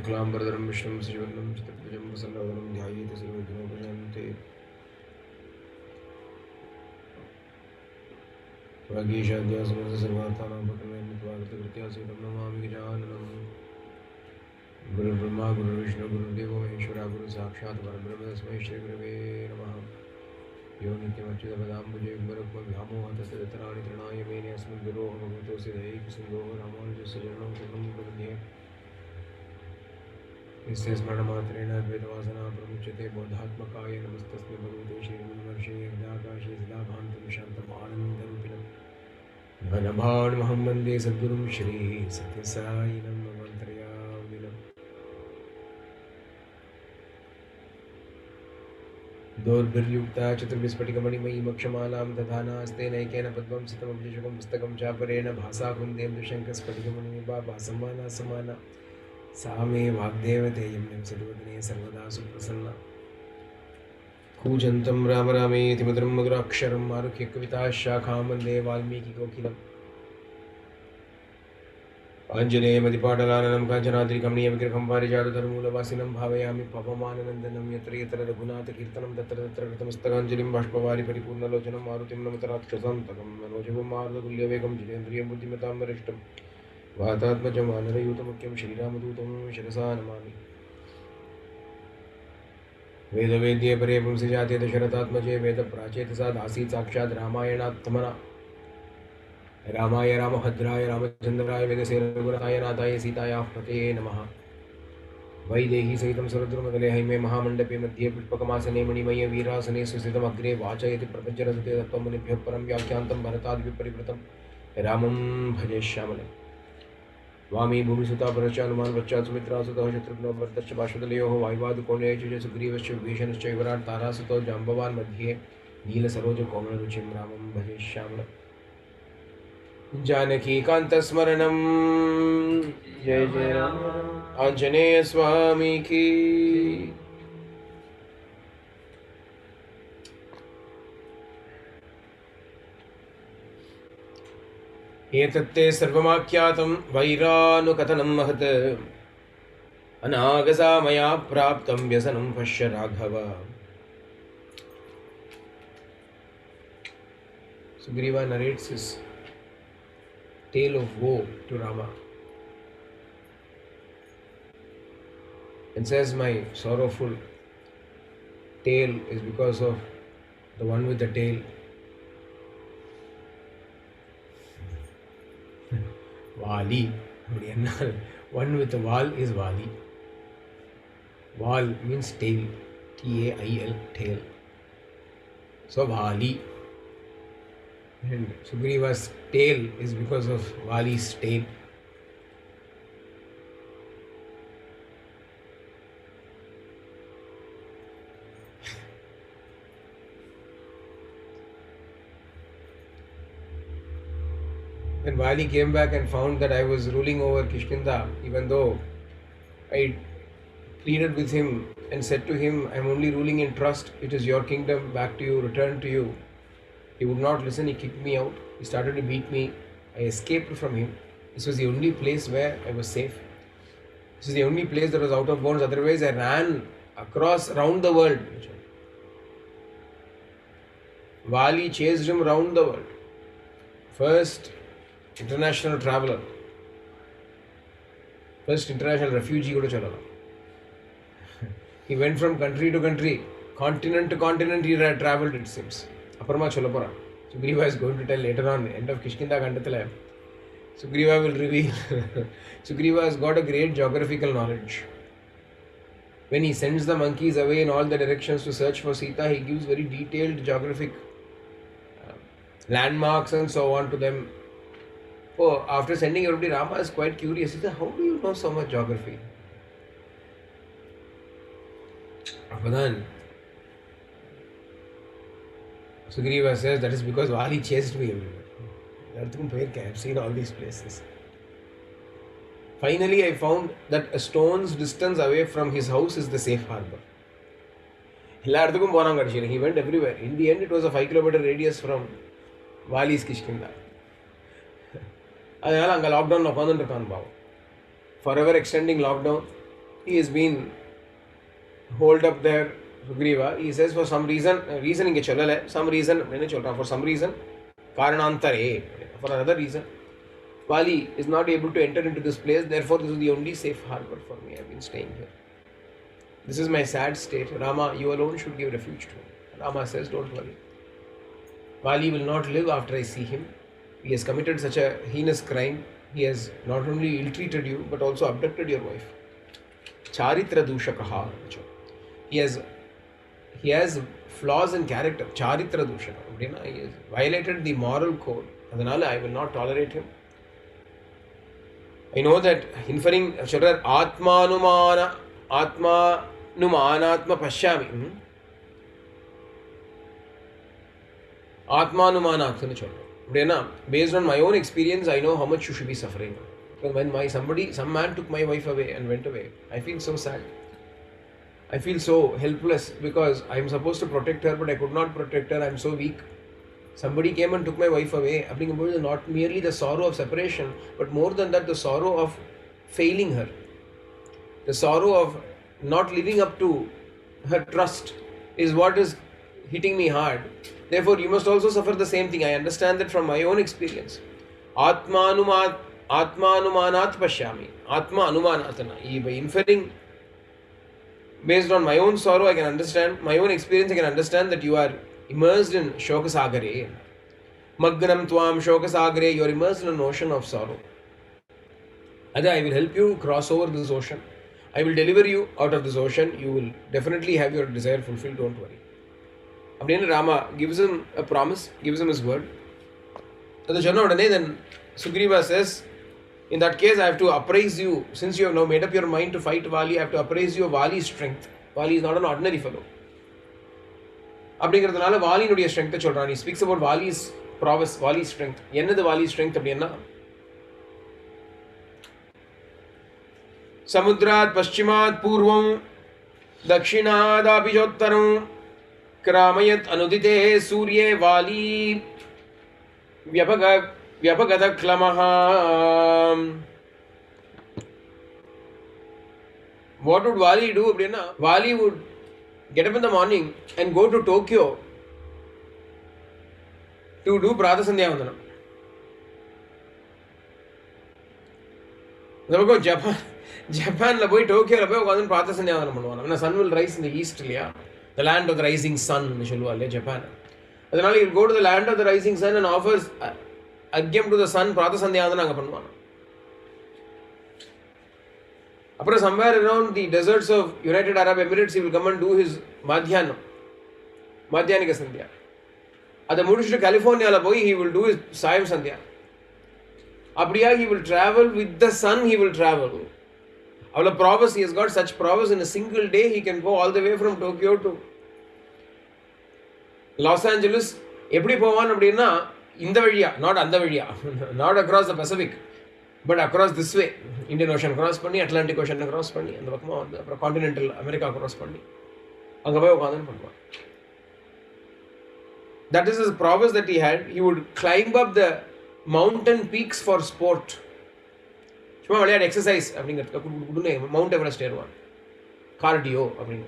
शुक्लांबरधरं विष्णुं शशिवर्णं चतुर्भुजं प्रसन्नवदनं ध्यायेत् सर्वविघ्नोपशान्ते वागीशाद्यासमस्तसर्वार्थानां पतननिमित्तवागतकृत्या सेतं नमामि गजाननं गुरुर्ब्रह्मा गुरुर्विष्णु गुरुर्देवो महेश्वरः गुरुसाक्षात् परब्रह्म तस्मै श्रीगुरवे नमः यो नित्यमच्युतपदाम्बुजे गुरुर्भव्यामोहतस्तदितराणि तृणाय मेने अस्मद्गुरोः भगवतोऽस्य दैहिकसिन्धोः रामानुजस्य चरणं शरणं प्रपद्ये यस्य स्मरणमात्रेण द्वैतवासना प्रमुच्यते बोधात्मकाय नमस्तस्मै भगवते श्रीगुरुवर्षे हृदाकाशे सदा भान्तं शान्तम् आनन्दरूपिणं घनभाण्महं वन्दे सद्गुरुं श्री सत्यसायिनं मन्त्रयामिनं दोर्भिर्युक्ता चतुर्भिस्फटिकमणिमयीमक्षमालां दधानास्ते नैकेन पद्मं सितमभिषेकं पुस्तकं चापरेण भासा कुन्देन्दुशङ्खस्फटिकमणिनिभा भासमाना समाना सा मे वाग्देवतेयं सद्वदने सर्वदा सुप्रसन्ना कूजन्तं राम रामेति मधुरं मधुराक्षरम् आरुह्य कविताशाखां वन्दे वाल्मीकिकोकिलम् आञ्जनेयमतिपाटलाननं काञ्चनाद्रिकमणीयविग्रहं पारिजातधर्मूलवासिनं भावयामि पवमाननन्दनं यत्र यत्र रघुनाथकीर्तनं तत्र तत्र कृतमस्तकाञ्जलिं बाष्पवारि परिपूर्णलोचनं मारुतिं नमत राक्षसान्तकं मनोजवं मारुततुल्यवेगं जितेन्द्रियं बुद्धिमतां वरिष्ठं वातात्मजं वानरयूतमुख्यं श्रीरामदूतं शिरसा नमामि वेदवेद्ये परे पुंसजाते दशरथात्मजे वेदप्राचेतसा दासीत् साक्षात् रामायणात्मना रामाय रामभद्राय रामचन्द्राय वेदसे रघुनाथाय नाथाय सीतायाः पतये नमः वैदेही सहितं सुरद्रुमतले हैमे महामण्डपे मध्ये पुष्पकमासने मणिमय वीरासने सुस्थितमग्रे वाचयति प्रपञ्चरसते तत्त्वमुनिभ्यः परं व्याख्यान्तं भरताद्विपरिवृतं रामं भजे श्यामलम् वामी भूमिसुता परश्च हनुमान् पश्चात् सुमित्रा सुतः शत्रुघ्नो भरतश्च पार्श्वदलयोः वायुवादकोणेय च सुग्रीवश्च विभीषणश्च विराट् तारासुतौ जाम्बवान् मध्ये नीलसरोजकोमलरुचिं रामं भजे श्यामलम् जानकीकान्तस्मरणं जय जय राम आञ्जनेय स्वामी की एतत्ते सर्वमाख्यातं वैरानुकथनं महत् अनागसा मया प्राप्तं व्यसनं पश्य Raghav Sugrīva narrates his tale of woe to Rama and says, my sorrowful tale is because of the one with the tail. Vāli. One with the wall is Vāli. Wall means tail. T-A-I-L, tail. So Vāli. And Sugrīva's tail is because of Vāli's tail. When Vāli came back and found that I was ruling over Kishkinda, even though I pleaded with him and said to him, I am only ruling in trust, it is your kingdom, back to you, return to you. He would not listen, he kicked me out, he started to beat me, I escaped from him. This was the only place where I was safe. This is the only place that was out of bounds, otherwise I ran around the world. Vāli chased him around the world. First international traveler, first international refugee kuda chalala. He went from country to country, continent to continent he traveled, it seems. Aparma Cholapura. Sugrīva is going to tell later on, end of Kishkinda Kandathala. Sugrīva will reveal. Sugrīva has got a great geographical knowledge. When he sends the monkeys away in all the directions to search for Sita, he gives very detailed geographic landmarks and so on to them. Oh, after sending everybody, Rama is quite curious. He said, how do you know so much geography? Then Sugrīva says, that is because Vāli chased me everywhere. I have seen all these places. Finally, I found that a stone's distance away from his house is the safe harbor. He went everywhere. In the end, it was a 5-kilometer radius from Vāli's Kishkinda. அதனால் அங்கே லாக்டவுனில் உட்காந்துட்டு இருக்கான் பாவம். forever extending lockdown. he has been holed up there, Sugrīva. He says for some reason, some reason, for some reason, karanantare, for another reason, Vāli is not able to enter into this place, therefore this is the only safe harbor for me. I have been staying here. This is my sad state. Rāma, you alone should give refuge to me. Rāma says, don't worry. Vāli will not live after I see him. He has committed such a heinous crime. He has not only ill-treated you, but also abducted your wife. Charitra dushakaha. He has flaws in character. Charitra dushaka. He has violated the moral code. Adanale, I will not tolerate him. I know that inferring Atmanumana Pashyami. Atmanumana. Based on my own experience, I know how much you should be suffering. Because when some man took my wife away and went away, I feel so sad. I feel so helpless because I am supposed to protect her, but I could not protect her. I am so weak. Somebody came and took my wife away. Not merely the sorrow of separation, but more than that, the sorrow of failing her. The sorrow of not living up to her trust is what is hitting me hard. Therefore, you must also suffer the same thing. I understand that from my own experience. Atmanumanat pashyami. Atma anumanatana. By inferring based on my own sorrow, I can understand, my own experience, I can understand that you are immersed in shokasagare. Magganam tvam shokasagare, you are immersed in an ocean of sorrow. Ada, I will help you cross over this ocean. I will deliver you out of this ocean. You will definitely have your desire fulfilled, don't worry. Then Rama gives him a promise, gives him his word. Then Sugrīva says, in that case, I have to appraise you. Since you have now made up your mind to fight Vāli, I have to appraise you of Vāli's strength. Vāli is not an ordinary fellow. அப்படிங்கிறதுனால வாலினுடைய ஸ்ட்ரெங்த்தை சொல்றான். He speaks about Vāli's prowess, Vāli's strength. என்னது Vāli's strength அப்படின்னா சமுத்ராத் பश्चिमात् பூர்வம் தக்ஷிணாதாபிஜோத்தரம் கிராமயத் அனுதிதே சூர்யே Vaali व्यपगतक्लमः. What would Vāli do? Vāli would get up in the morning and go to Tokyo to do Pratha Sandhya Vandanam. Japan la poi Tokyo la poi ukkadhu Pratha Sandhya Vandanam பண்ணுவாங்க. When the sun will rise in the east, the land of the rising sun னு சொல்லுவாங்க Japan. அதனால he will go to the land of the rising sun and offers Agyam to the sun, Pratha Sandhya Vandanam அங்க பண்ணுவாங்க. After somewhere around the deserts of United Arab Emirates, he will come and do his Madhyanika Sandhya. At the Mudishu California, he will do his Sayam Sandhya. Abdiya, he will travel with the sun, he will travel. Our prowess, he has got such prowess in a single day, he can go all the way from Tokyo to Los Angeles. Eppadi povan appadina indha valiya, not andha valiya, not across the Pacific, but across this way. Indian Ocean cross panni, Atlantic Ocean cross panni, and the continental America cross panni. Anga poi ukadhu pannuva. That is his prowess that he had. He would climb up the mountain peaks for sport. Chuma valiyad exercise அப்படிங்கிறதுக்கு Mount Everest ஏறுவான். Cardio அப்படிங்க.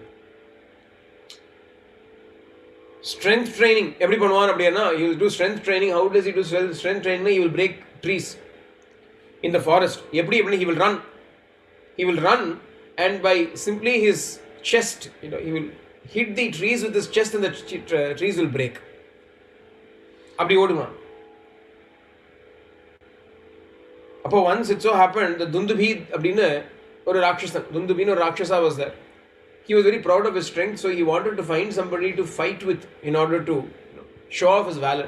Strength training. எப்படி பண்ணுவான் அப்படின்னா, he will do strength training. How does he do strength training? He will break trees in the forest. எப்படி he will run. He will run and by simply his chest, he will hit the trees with his chest and the trees will break. அப்படி ஓடுவான். அப்போ once it so happened, the Dundubhi அப்படின்னு ஒரு ராட்சசன், Dundubhiன்னு ஒரு ராட்சசா was there. He was very proud of his strength, so he wanted to find somebody to fight with in order to show off his valor.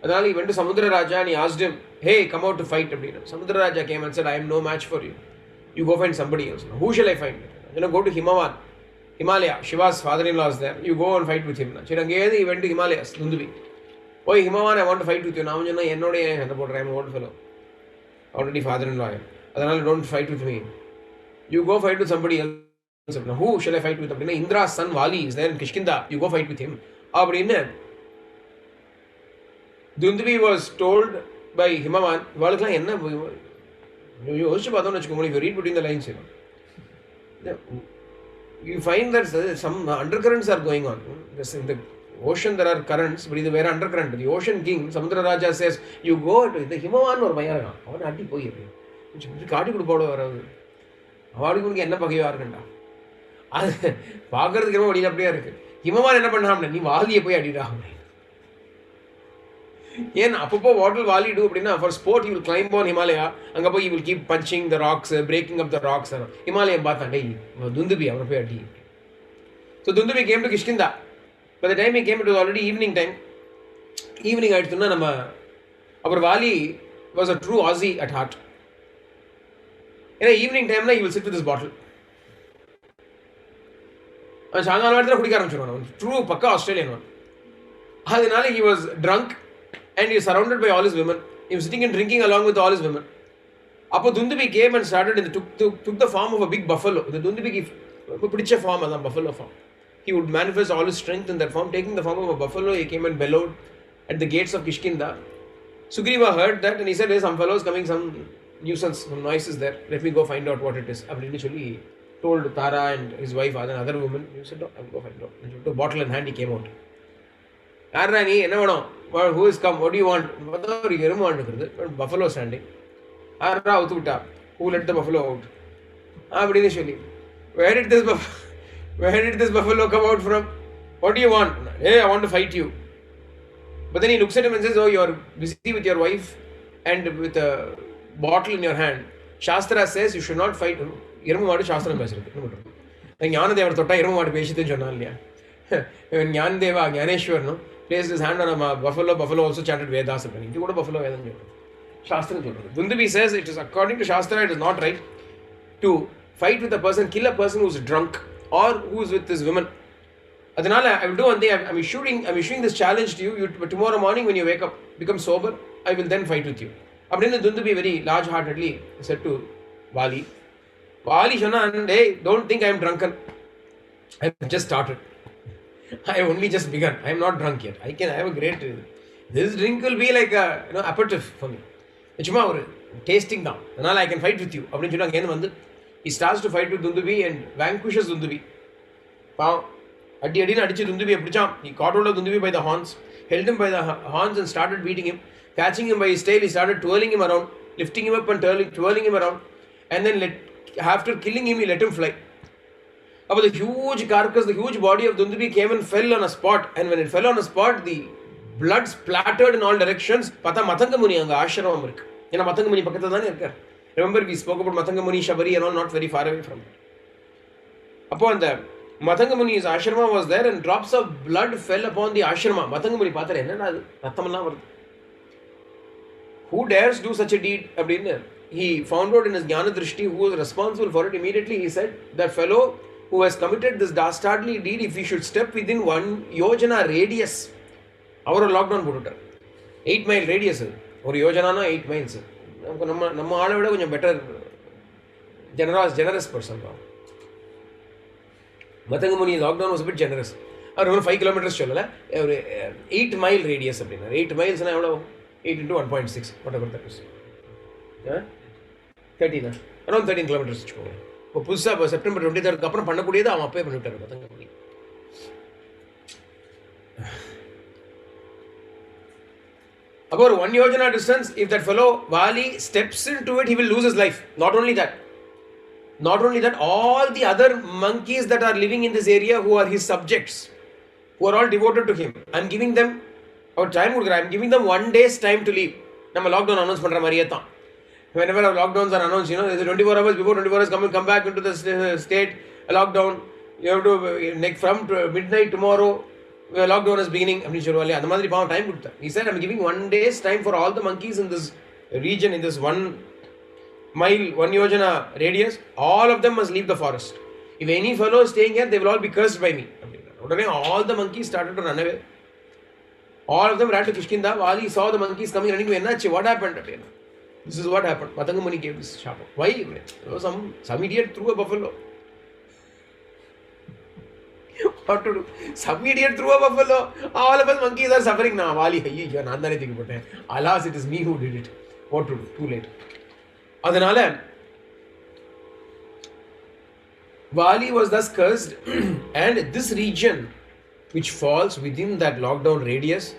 Adhanal he went to Samudra Raja and he asked him, hey, come out to fight. Samudra Raja came and said, I am no match for you. You go find somebody else. Who shall I find? Go to Himalaya. Shiva's father-in-law is there. You go and fight with him. He went to Himalayas, Dundubi. Oh, Himavan, I want to fight with you. Now I am an old fellow. Already father-in-law. Adhanal don't fight with me. You go fight with somebody else. Now, who shall I fight with? Indra's son Vāli is there in Kishkinda. You go fight with him. Dundubi was told by Himavan, if you read between the lines, You find that some undercurrents are going on. In the ocean there are currents, but இது வேற undercurrent. The ocean king, Samudra Raja says, you go to the Himavan ஒரு பையன் இருக்கான், அவனை அட்டி போய் காட்டி கொடுப்போட வராது, அவளுக்கு உனக்கு என்ன பகையா இருக்குண்டா, அது பார்க்கறதுக்கு ரொம்ப வழியில் அப்படியே இருக்கு. ஹிமவான் என்ன பண்ணாம, நீ வாலியை போய் அடிடா. ஏன்னா அப்பப்போ வாட் வில் வாலி டூ அப்படின்னா, for sport he will climb on Himalaya, அங்கே போய் he will keep punching the rocks, breaking up the rocks. ஹிமாலயம் பார்த்தான், டேய் துந்துபி அவனை போய் அடி. So துந்துபி came to Kishkinda. By the time he came, it was already evening time. Evening ஆயிடுச்சுன்னா நம்ம அப்புறம் Vaali was a true Aussie at heart. ஏன்னா evening டைம்ல he will sit with his bottle. அவன் சாயங்கால நேரத்தில் குடிக்க ஆரம்பிச்சிருவான். அவன் ட்ரூ பக்கா ஆஸ்திரேலியன். அதனால he was drunk and he was surrounded by all his women. He was sitting and drinking along with all his women. அப்போ துந்துபி came and started and took the form of a big buffalo. The துந்துபிக்கு பிடிச்ச form அதான் buffalo form. He would manifest all his strength in that form. Taking the form of a buffalo, he came and bellowed at the gates of Kishkinda. Sugrīva heard that and he said, "There's some fellows coming, some nuisance, some noise is there. Let me go find out what it is." அப்படின்னு சொல்லி told Tara and his wife, another woman. He said, "No, I'll go find out." And he took a bottle in hand, he came out. யாரா நீ, என்ன வேணும், who is come, what do you want? பார்த்தா ஒரு எருமாடு இருக்குது, buffalo standing. யாரா அவுத்து விட்டா, who let the buffalo out? அப்படின்னு சொல்லி, where did this buffalo come out from? What do you want? Hey, I want to fight you. But then he looks at him and says, "Oh, you are busy with your wife and with a bottle in your hand. Shastra says you should not fight." எருமை மாடு சாஸ்திரம் பேசுறது. ஞானதேவர் தொட்டா எருமை மாடு பேசிட்டுன்னு சொன்னான் இல்லையா? ஞானதேவா ஞானேஸ்வரனும் placed his hand on a buffalo. Buffalo also chanted Vedas. இது கூட buffalo வேதம் சொல்றது, சாஸ்திரம் சொல்றது. Dundubi says it is according to Shastra, it is not right to fight with a person, kill a person who is drunk or who is with his women. அதனால I will do one thing. I'm issuing this challenge to you. But tomorrow morning when you wake up, become sober, I will then fight with you. அப்படின்னு Dundubi very large heartedly said to Vāli. Vāli சொன்னான், "Hey, don't think I am drunken. I have just started. I have only just begun. I am not drunk yet. I have a great, this drink will be like a aperitif for me. சும்மா ஒரு tasting down. அதனால I can fight with you." அப்படின்னு சொல்லி அங்கேருந்து வந்து he starts to fight with Dundubi and vanquishes Dundubi. பாவம் அடின்னு அடிச்சு துந்துபியை பிடிச்சான். He caught hold of Dundubi by the horns, held him by the horns and started beating him. Catching him by his tail, he started twirling him around, lifting him up and twirling him around, and then after killing him, he let him fly. But the huge carcass, the huge body of Dundubi came and fell on a spot, and when it fell on a spot, the blood splattered in all directions. பார்த்தா மதங்கமுனி அங்கே ஆசிரமம் இருக்கு. ஏன்னா மதங்கமுனி பக்கத்தில் தானே இருக்கார். Remember we spoke about மதங்கமுனி, Shabari and all, not very far away from it. அப்போ அந்த மதங்கமுனி's ashrama was there and drops of blood fell upon the ashrama. மதங்கமுனி பார்த்தாரு, என்னடா அது ரத்தமெல்லாம் வருது, who dares do such a deed அப்படின்னு he found out in his jnana drishti who was responsible for it. Immediately he said, that fellow who has committed this dastardly deed, if he should step within 1 yojana radius, அவரை lockdown போட்டுட்டார். 8 mile radius, ஒரு யோஜனானா 8 miles. நம்ம ஆளை விட கொஞ்சம் better generous person. Mathangamuni lockdown was bit generous. அவர் ஒரு 5 kilometers சொல்லலை, ஒரு 8 mile radius அப்படின்னா. 8 milesனா எவ்வளோ? 8 into 1.6 whatever that is. 13 around 13 kilometers வச்சுக்கோங்க. இப்போ புதுசாக இப்போ செப்டம்பர் 23 அப்புறம் பண்ணக்கூடியது அவன் அப்பவே பண்ணிவிட்டார் மதங்கமுனி. About 1 yojana distance, if that fellow Vāli steps into it, he will lose his life. Not only that, all the other monkeys that are living in this area who are his subjects, who are all devoted to him, I'm giving them 1 day's time to leave. நம்ம lockdown announce பண்ணுற மாதிரியே தான். Whenever our lockdowns are announced, there's 24 hours before 24 hours come back into the state, a lockdown. You have to, from midnight tomorrow, lockdown is beginning. அப்படின்னு சொல்லுவாங்க, அந்த மாதிரி பாவம் time கொடுத்தேன். He said, I'm giving 1 day's time for all the monkeys in this region, in this 1 mile, 1 yojana radius. All of them must leave the forest. If any fellow is staying here, they will all be cursed by me. உடனே all the monkeys started to run away. All of them ran to Kishkinda. Vāli saw the monkeys coming running. என்னாச்சு? What happened? This is what happened. Matangamuni gave this sharp. Why? Some idiot threw a buffalo. What to do? Some idiot threw a buffalo. All of us monkeys are suffering now. Vāli, hey, நான் தானே தூக்கி போட்டேன். Alas, it is me who did it. What to do? Too late. அதனால Vāli was thus cursed, and this region, which falls within that lockdown radius,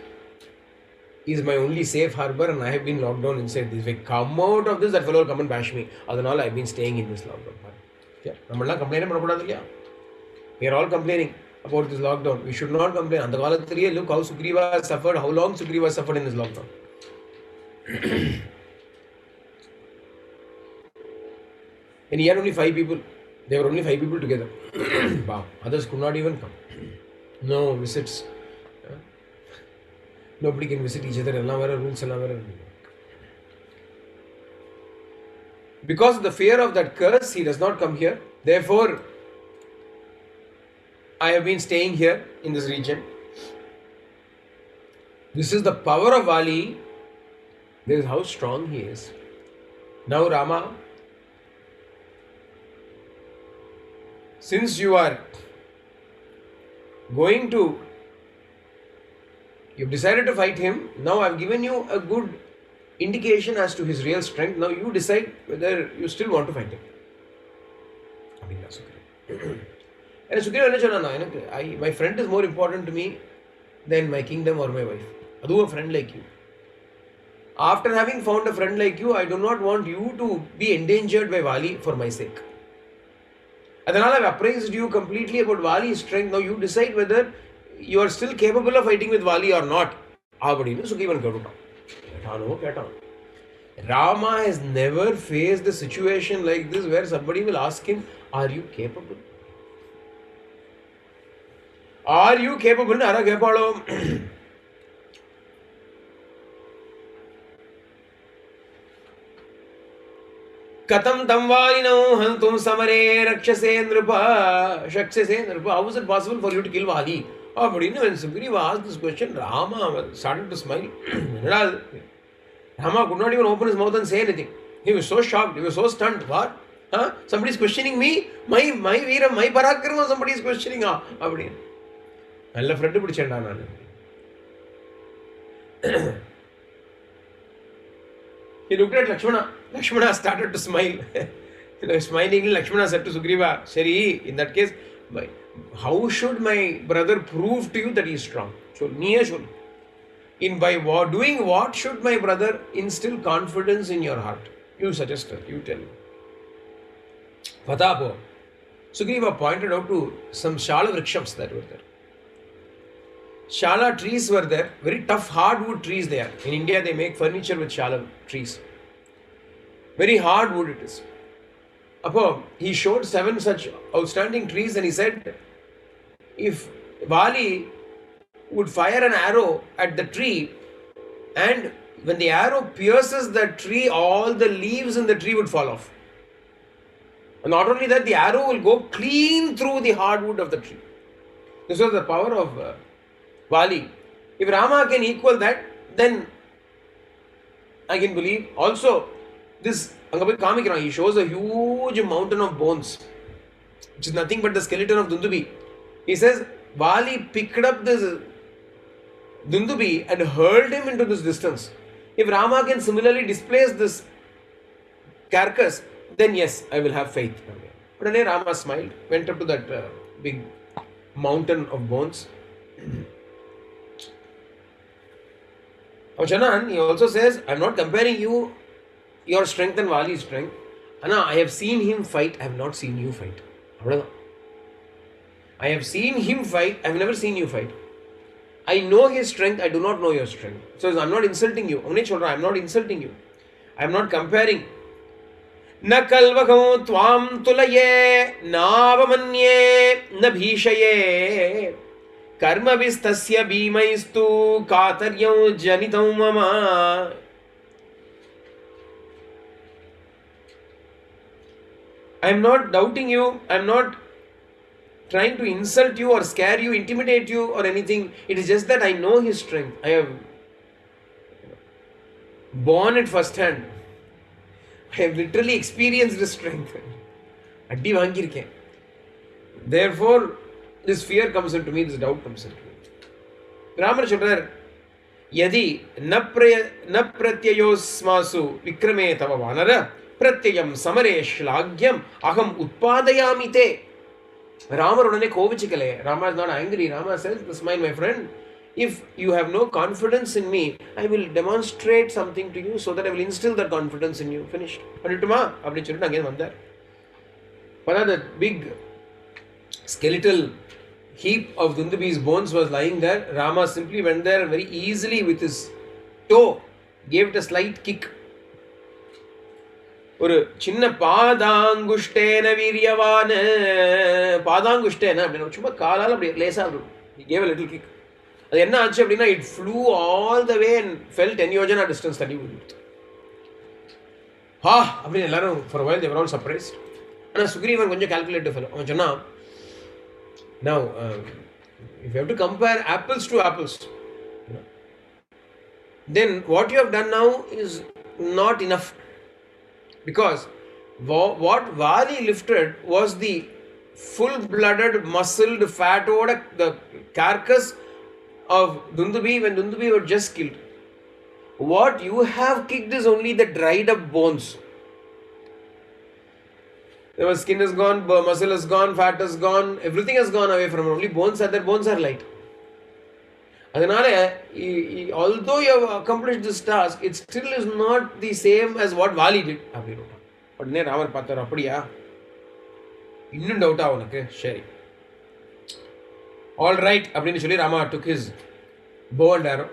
is my only safe harbor, and I have been locked down inside this. If I come out of this, that fellow will come and bash me. Adanal, I have been staying in this lockdown. We are all complaining about this lockdown. We should not complain. And look how Sugrīva has suffered, how long Sugrīva has suffered in this lockdown. And he had only 5 people. There were only 5 people together. Wow. Others could not even come. No visits. Nobody can visit each other. Rules. Because of the fear of that curse, he does not come here. Therefore, I have been staying here in this region. This is the power of Vāli. This is how strong he is. Now, Rama, since you are going to, you've decided to fight him, now I've given you a good indication as to his real strength. Now you decide whether you still want to fight him. And Sugrīva, my friend is more important to me than my kingdom or my wife. I do a friend like you. After having found a friend like you, I do not want you to be endangered by Vāli for my sake. Adanal, I have appraised you completely about Vāli's strength. Now you decide whether you are still capable of fighting with Vāli or not. Rama has never faced a situation like this where somebody will ask him, are you capable? Are you capable? Katam tamvalino hantum samare rakshase nrupa shakshase nrupa. How was it possible for you to kill Vāli? But when Sugrīva asked this question, Rama started to smile. Rama could not even open his mouth and say anything. He was so shocked. He was so stunned. What? Huh? Somebody is questioning me? My Veera, my Parakrama, somebody is questioning. Nalla friend pidichenda nanu. He looked at Lakshmana. Lakshmana started to smile. Smilingly, Lakshmana said to Sugrīva, Sari, in that case, how should my brother prove to you that he is strong? By doing what should my brother instill confidence in your heart? You suggest it, you tell me. Patapo. Sugrīva pointed out to some Shala vrikshams that were there. Shala trees were there, very tough hardwood trees they are. In India they make furniture with Shala trees. Very hard wood it is. He showed 7 such outstanding trees and he said, if Vāli would fire an arrow at the tree and when the arrow pierces the tree, all the leaves in the tree would fall off. And not only that, the arrow will go clean through the hardwood of the tree. This was the power of Vāli. If Rama can equal that, then I can believe. Also, this he shows a huge mountain of bones, which is nothing but the skeleton of Dundubi. He says, Vāli picked up this Dundubi and hurled him into this distance. If Rama can similarly displace this carcass, then yes, I will have faith. But then Rama smiled, went up to that big mountain of bones. Chanan, he also says, I am not comparing your strength and Vāli's strength. Anna, I have seen him fight, I have not seen you fight. I have seen him fight, I have never seen you fight. I know his strength, I do not know your strength. So I am not insulting you. I am not insulting you. I am not comparing. Na kalvakam tvam tulaye navamanye na bhishaye karma vistasya bhimaistu kataryam janitam mama. I am not doubting you. I am not trying to insult you or scare you, intimidate you or anything. It is just that I know his strength. I have borne it firsthand. I have literally experienced his strength. Therefore, this fear comes into me, this doubt comes into me. Rama Chandra, Yadi na pratyayosmasu vikrame tava vanara pratyayam samare shlagyam aham utpadayamite. Rama udane kovichikale. Rama is not angry. Rama says, smile my friend, if you have no confidence in me, I will demonstrate something to you so that I will instill that confidence in you. Finished. Pannituma? Appadi solliட்டு again vandar. The big skeletal heap of Dundubi's bones was lying there. Rama simply went there and very easily with his toe gave it a slight kick. ஒரு சின்ன பாதாங்குஷ்டேன வீரியவான பாதாங்குஷ்டேன அப்படின்னு சும்மா காலால் அப்படி லேசாக இருக்கும். He gave a little kick. அது என்ன ஆச்சு அப்படின்னா it flew all the way and fell 10 yojana distance தள்ளி விழுந்து. அப்படின்னு எல்லாரும் for a while they were all surprised. ஆனால் சுக்ரீவன் கொஞ்சம் calculative fellow. அவன் சொன்னா, now if you have to compare apples to apples, then what you have done now is not enough. Because what Vāli lifted was the full-blooded, muscled, fat-oda, the carcass of Dundubi when Dundubi was just killed. What you have kicked is only the dried-up bones. The skin is gone, muscle is gone, fat is gone, everything has gone away from it. Only bones are there, bones are light. Although you have accomplished this task, it still is not the same as what Vāli did. உடனே ராமர் பார்த்தார், அப்படியா, இன்னும் டவுட்டா உனக்கு, சரி, all right அப்படின்னு சொல்லி Rama took his bow and arrow,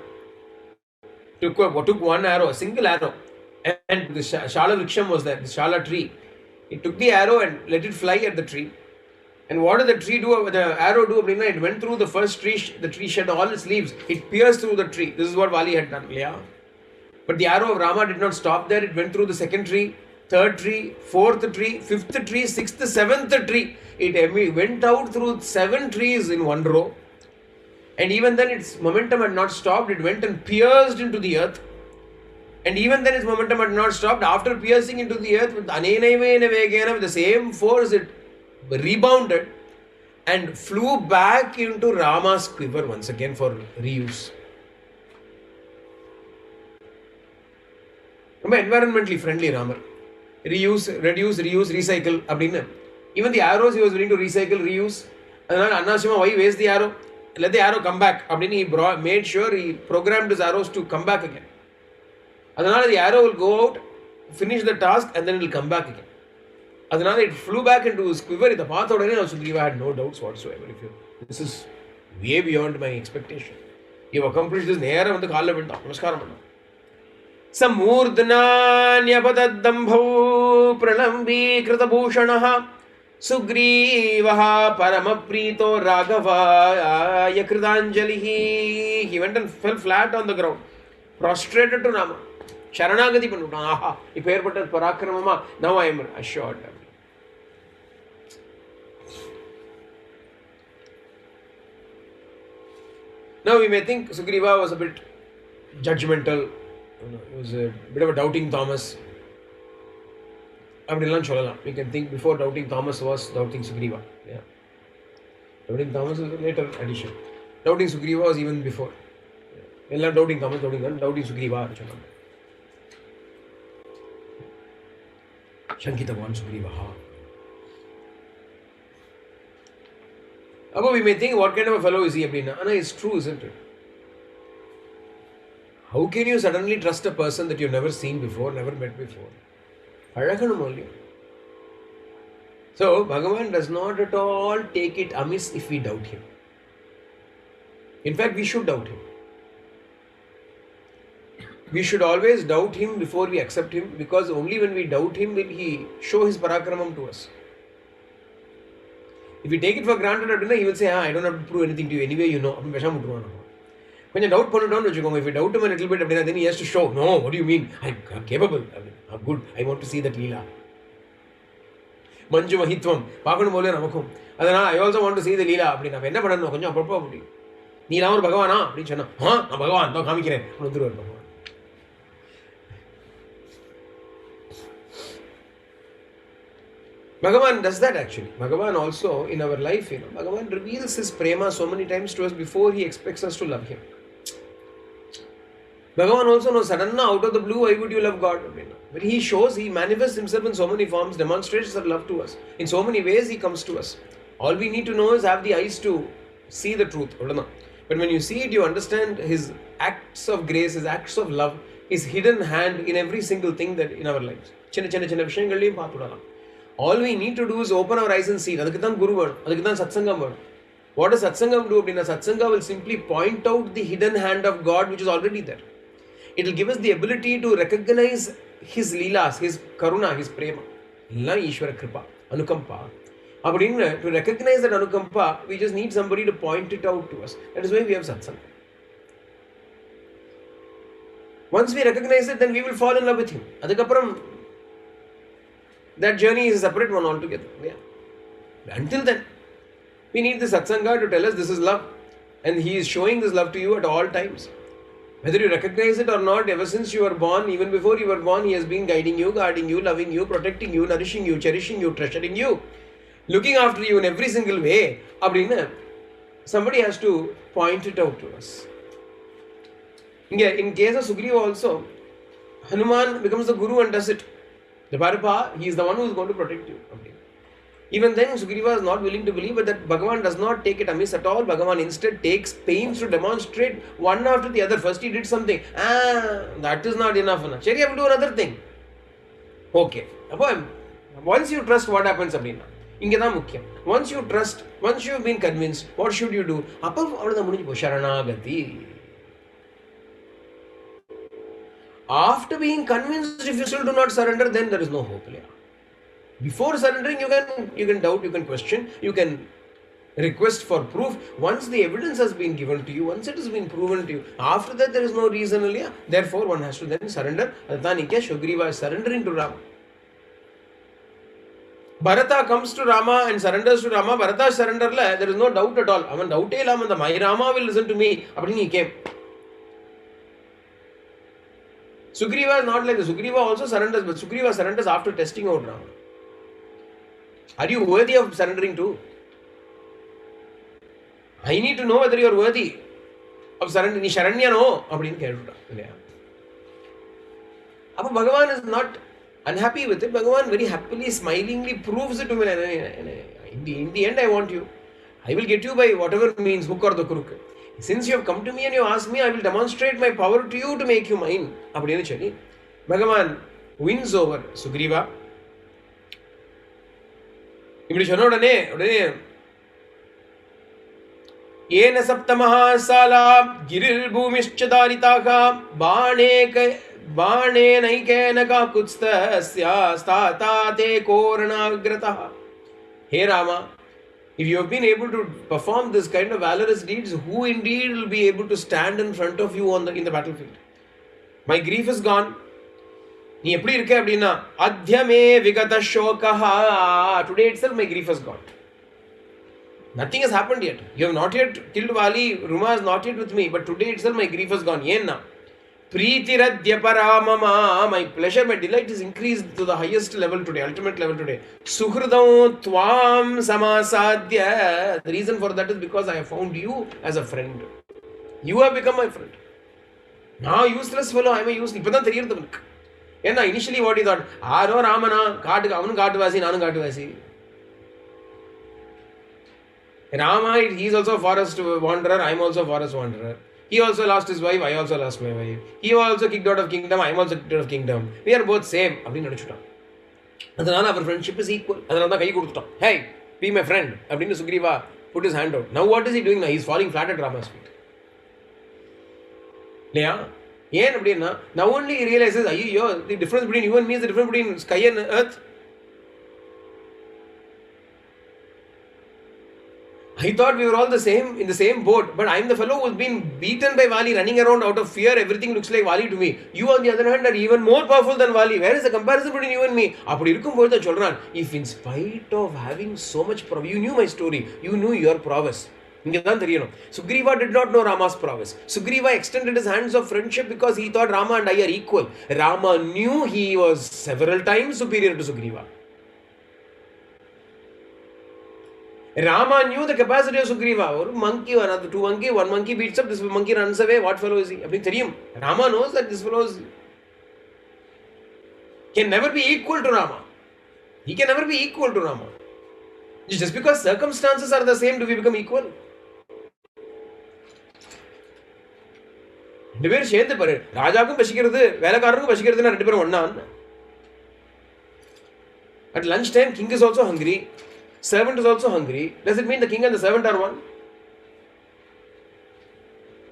took one arrow, a single arrow, and the Shala Vriksham was there, the Shala tree. He took the arrow and let it fly at the tree. And what did the tree do? The arrow do? It went through the first tree. The tree shed all its leaves. It pierced through the tree. This is what Vāli had done. Yeah. But the arrow of Rama did not stop there. It went through the second tree, third tree, fourth tree, fifth tree, sixth, seventh tree. It went out through 7 trees in one row. And even then its momentum had not stopped. It went and pierced into the earth. And even then its momentum had not stopped. After piercing into the earth with the same force, it rebounded and flew back into Rama's quiver once again for reuse. Environmentally friendly Rama. Reuse, reduce, reuse, recycle. Even the arrows he was willing to recycle, reuse. Why waste the arrow? Let the arrow come back. He made sure he programmed his arrows to come back again. The arrow will go out, finish the task, and then it will come back again. It flew back into his quiver. The path of Sugrīva had no doubts whatsoever. This is way beyond my expectation. You have accomplished this. Samurdnanyapadaddambhau pralambi kritabhushanaha Sugrīvaha paramaprito raghavaya kritanjalihi. He went and fell flat on the ground, prostrated to Rama. Sharanagati pannutan. Aha, if airpatad parakramama, now I am assured. Now we may think Sugrīva was a bit judgmental. He was a bit of a doubting Thomas. We can think before doubting Thomas was doubting Sugrīva. Yeah. Doubting Thomas is a later addition. Doubting Sugrīva was even before. Doubting Thomas, doubting Sugrīva. Shankitavan Sugrīva. We may think, what kind of a fellow is he? It's true, isn't it? How can you suddenly trust a person that you've never seen before, never met before? So, Bhagavan does not at all take it amiss if we doubt him. In fact, we should doubt him. We should always doubt him before we accept him, because only when we doubt him will he show his parakramam to us. If we take it for granted, he will say, I don't have to prove anything to you. Anyway, you know. When you doubt, if you doubt him a little bit, then he has to show, no, what do you mean? I'm capable. I'm good. I want to see that Leela. Manju Mahitvam. I also want to see the Leela. Neela or Bhagavana? Bhagavan. Bhagavan does that actually. Bhagavan also in our life, Bhagavan reveals his prema so many times to us before he expects us to love him. Bhagavan also knows, suddenly out of the blue, why would you love God? But he manifests himself in so many forms, demonstrates his love to us. In so many ways he comes to us. All we need to know is have the eyes to see the truth. But when you see it, you understand his acts of grace, his acts of love, his hidden hand in every single thing that in our lives. All we need to do is open our eyes and see. What does satsangam do? Satsanga will simply point out the hidden hand of God which is already there. It will give us the ability to recognize his leelas, his karuna, his prema. Ishwara kripa, anukampa. To recognize that anukampa, we just need somebody to point it out to us. That is why we have satsanga. Once we recognize it, then we will fall in love with him. Adhikaparam, that journey is a separate one altogether. Yeah. Until then, we need the satsanga to tell us this is love. And he is showing this love to you at all times. Whether you recognize it or not, ever since you were born, even before you were born, he has been guiding you, guarding you, loving you, protecting you, nourishing you, cherishing you, treasuring you, looking after you in every single way. Somebody has to point it out to us. In case of Sugrīva also, Hanuman becomes the guru and does it. The Bharapa, he is the one who is going to protect you. Even then, Sugrīva is not willing to believe, but that Bhagavan does not take it amiss at all. Bhagavan instead takes pains to demonstrate one after the other. First he did something. That is not enough. Chari, I will do another thing. Okay. Once you trust, what happens? Once you trust, once you have been convinced, what should you do? After being convinced, if you still do not surrender, then there is no hope. Before surrendering, you can doubt, you can question, you can request for proof. Once the evidence has been given to you, once it has been proven to you, after that there is no reason. Therefore, one has to then surrender. Sugrīva is surrendering to Rama. Bharata comes to Rama and surrenders to Rama. Bharata surrender, there is no doubt at all. My Rama will listen to me. He came. Sugrīva is not like this. Sugrīva also surrenders, but Sugrīva surrenders after testing out Rama. Are you worthy of surrendering to? I need to know whether you are worthy of surrendering. Ni Sharanya no? Bhagavan is not unhappy with it. Bhagavan very happily, smilingly proves it to me. In the end, I want you. I will get you by whatever means, hook or the crook. Since you have come to me and you ask me, I will demonstrate my power to you to make you mine. Bhagavan wins over Sugrīva. இப்படி சொன்ன உடனே ஏன சப்தமஹாசாலா கிரிர் பூமிஷ்சதாரிதாக பாணே நைகேன காகுத்ஸ்தஸ்யா ஸ்தாதா தே கோரணாக்ரதः. Hey Rama, if you have been able to perform this kind of valorous deeds, who indeed will be able to stand in front of you in the battlefield? My grief is gone. நீ எப்படி இருக்க அப்படின்னா அத்யமே விகத ஷோகஹா. Today itself my grief has gone. Nothing has happened yet. You have not yet killed Vāli. Rama is not yet with me. But today itself my grief has gone. Yenna Preetiradya paramama. My pleasure, my delight is increased to the highest level today, ultimate level today. Suhridam tvam samasadya. The reason for that is because I have found you as a friend. You have become my friend. Now useless fellow, I am a useless. இப்பதான் தெரியுது எனக்கு. ஏன்னா initially what he thought, ஆரோ ராமனா காட்டுக்கு அவனும் காட்டுவாசி நானும் காட்டுவாசி. Rama, he is also a forest wanderer, I am also a forest wanderer. He also lost his wife, I also lost my wife. He also kicked out of kingdom, I am also kicked out of kingdom. We are both same. அப்படின்னு நினைச்சுட்டான். அதனால our friendship is equal. அதனால தான் கை கொடுத்துட்டான். Hey, be my friend. அப்படின்னு Sugrīva put his hand out. Now what is he doing now? He is falling flat at Rama's feet. இல்லையா? ஏன் அப்படின்னா now only he realizes, ஐயோ, the difference between you and me is the difference between sky and earth. I thought we were all in the same boat, but I am the fellow who has been beaten by Vāli, running around out of fear. Everything looks like Vāli to me. You on the other hand are even more powerful than Vāli. Where is the comparison between you and me? அப்படி இருக்கும்போது தான் சொல்றான், if in spite of having so much prowess, you knew my story, you knew your prowess. இங்க தான் தெரியணும். Sugrīva did not know Rama's prowess. Sugrīva extended his hands of friendship because he thought Rama and I are equal. Rama knew he was several times superior to Sugrīva. Rama knew the capacity of Sugrīva. Or monkey, another two monkey, one monkey beats up, this monkey runs away. What fellow is he? Rama knows that this fellow can never be equal to Rama. He can never be equal to Rama. Just because circumstances are the same, do we become equal? ரெண்டு பேரும் சேர்ந்து பாரு, ராஜாவுக்கும் பசிக்கிறது வேலைக்காரருக்கும் பசிக்கிறதுன்னா ரெண்டு பேரும் ஒண்ணா? At lunch time, king is also hungry, servant is also hungry. Does it mean the king and the servant are one?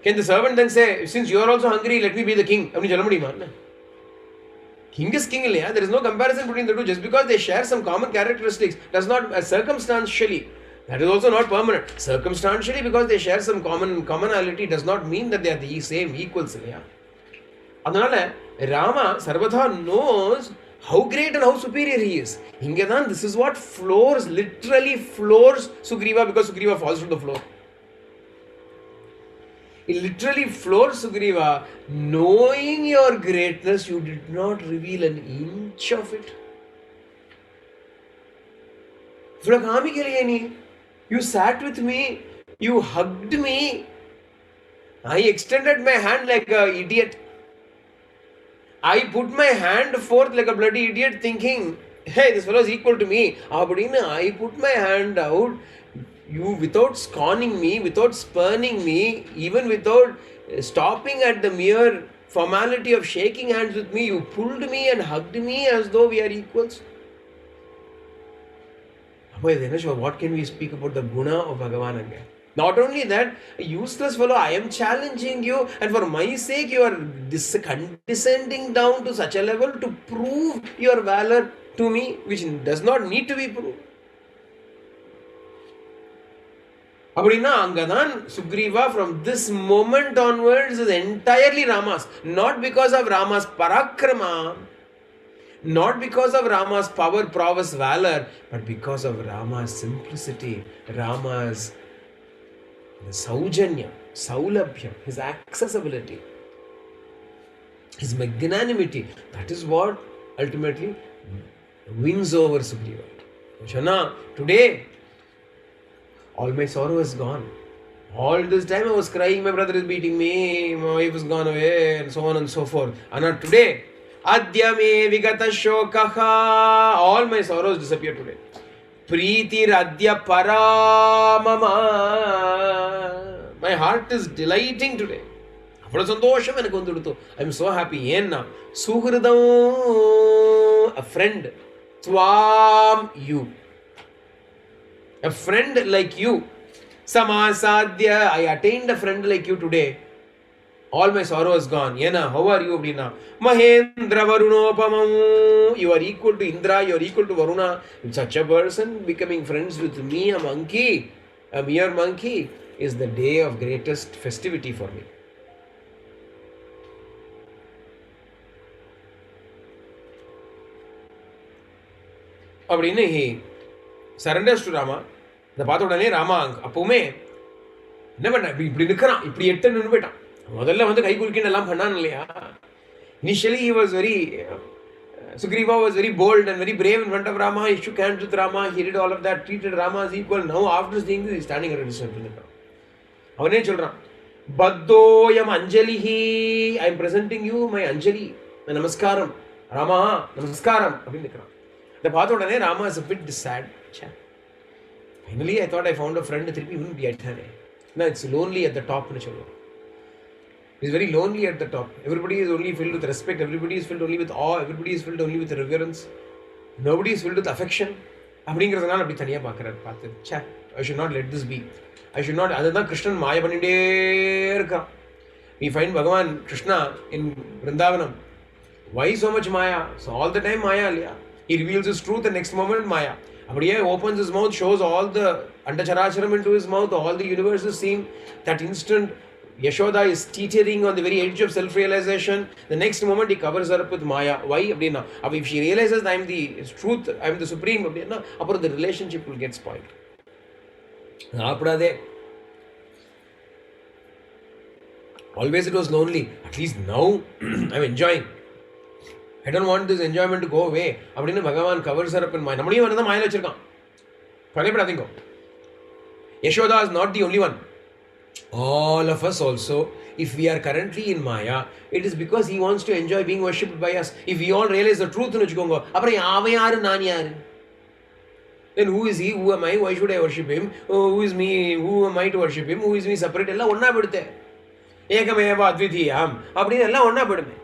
Can the servant then say, since you are also hungry, let me be the king? அப்படி சொல்ல முடியுமா? King is king இல்லையா? There is no comparison between the two. Just because they share some common characteristics does not, circumstantially, that is also not permanent. Circumstantially, because they share some commonality does not mean that they are the same equals இல்லையா? அதனால Rama Sarvatha knows how great and how superior he is. இங்கதான் this is what floors, literally floors Sugrīva, because Sugrīva falls to the floor. It literally floors Sugrīva. Knowing your greatness, you did not reveal an inch of it. You sat with me, you hugged me. I extended my hand like an idiot. I put my hand forth like a bloody idiot, thinking, hey, this fellow is equal to me. I put my hand out. You, without scorning me, without spurning me, even without stopping at the mere formality of shaking hands with me, you pulled me and hugged me as though we are equals. What can we speak about the guna of Bhagavan again? Not only that, a useless fellow, I am challenging you, and for my sake you are condescending down to such a level to prove your valor to me, which does not need to be proved. அப்படின்னா அங்கதான் Sugrīva from this moment onwards is entirely Rama's. Not because of Rama's parakrama, not because of Rama's power, prowess, valor, but because of Rama's simplicity, Rama's saujanya, saulabhyam, his accessibility, his magnanimity. That is what ultimately wins over Sugrīva. Shana, today all my sorrow is gone. All this time I was crying, my brother is beating me, my wife has gone away, and so on and so forth. And today, Adya me vigata shokaha, all my sorrows disappear today. Preetir adya paramama, my heart is delighting today. அவ்வளோ சந்தோஷம் எனக்கு வந்துடுத்து. I am so happy. ஏன்னா சுகிருதம், a friend, Tvam, you. A friend like you. Samasadya, I attained a friend like you today. All my sorrow is gone. Yena, how are you? Mahendra Varunopamam. You are equal to Indra, you are equal to Varuna. With such a person becoming friends with me, a monkey, a mere monkey, is the day of greatest festivity for me. அப்படின்னு he surrenders to Rama. இதை பார்த்த உடனே ராமா அப்பவுமே என்ன பண்ண, இப்படி நிற்கிறான், இப்படி எட்டு நின்று போயிட்டான். முதல்ல வந்து கை குலுக்கின்னு எல்லாம் பண்ணான் இல்லையா. Initially he was very, Sugrīva was very bold and very brave in front of Rama. He shook hands with Rama, he did all of that, treated Rama as equal. Now after seeing this, he is standing at a distance. அவனே சொல்றான், பத்தோயம் அஞ்சலிஹி, I am presenting you my Anjali, my நமஸ்காரம், ராமா நமஸ்காரம் அப்படின்னு நிற்கிறான். இதை பார்த்த உடனே Rama is a bit sad. Finally I thought I found a friend. திருப்பி இன்னும் இப்படி ஆயிட்டானே. No, it's lonely at the top னு சொல்லுவோம். It's very lonely at the top. Everybody is only filled with respect, everybody is filled only with awe, everybody is filled only with reverence, nobody is filled with affection. அப்படிங்கிறதுனால அப்படி தனியாக பார்த்து சே, I should not let this be. I should not. அதுதான் கிருஷ்ணன் மாய பண்ணிட்டே இருக்கான். We find Bhagavan Krishna in Vrindavanam. Why so much Maya? So all the time Maya இல்லையா. He reveals his truth and next moment Maya. அப்படியே opens his mouth, shows all the Andacharacharam into his mouth, all the universe is seen. That instant Yashoda is teetering on the very edge of self-realization. The next moment he covers her up with Maya. Why? அப்படின்னா if she realizes I am the truth, I am the supreme, அப்படின்னா அப்புறம் the relationship will get spoiled. சாப்பிடாதே. Always it was lonely. At least now I am enjoying. I don't want this enjoyment to go away. அப்படின்னு பகவான் covers her up in Maya. நம்மளையும் வந்து மாயில வச்சிருக்கான். பயப்படாதீங்க. Yashoda is not the only one. All of us also, if we are currently in Maya, it is because he wants to enjoy being worshipped by us. If we all realize the truth, அப்புறம் அவன் யாரு நான் யாரு? Then who is he? Who am I? Why should I worship him? Who is me? Who am I to worship him? Who is me separate? எல்லாம் ஒன்னா போயிடுது. ஏகமேவ அத்விதீயம் அப்படின்னு எல்லாம் ஒன்னா போயிடுமே.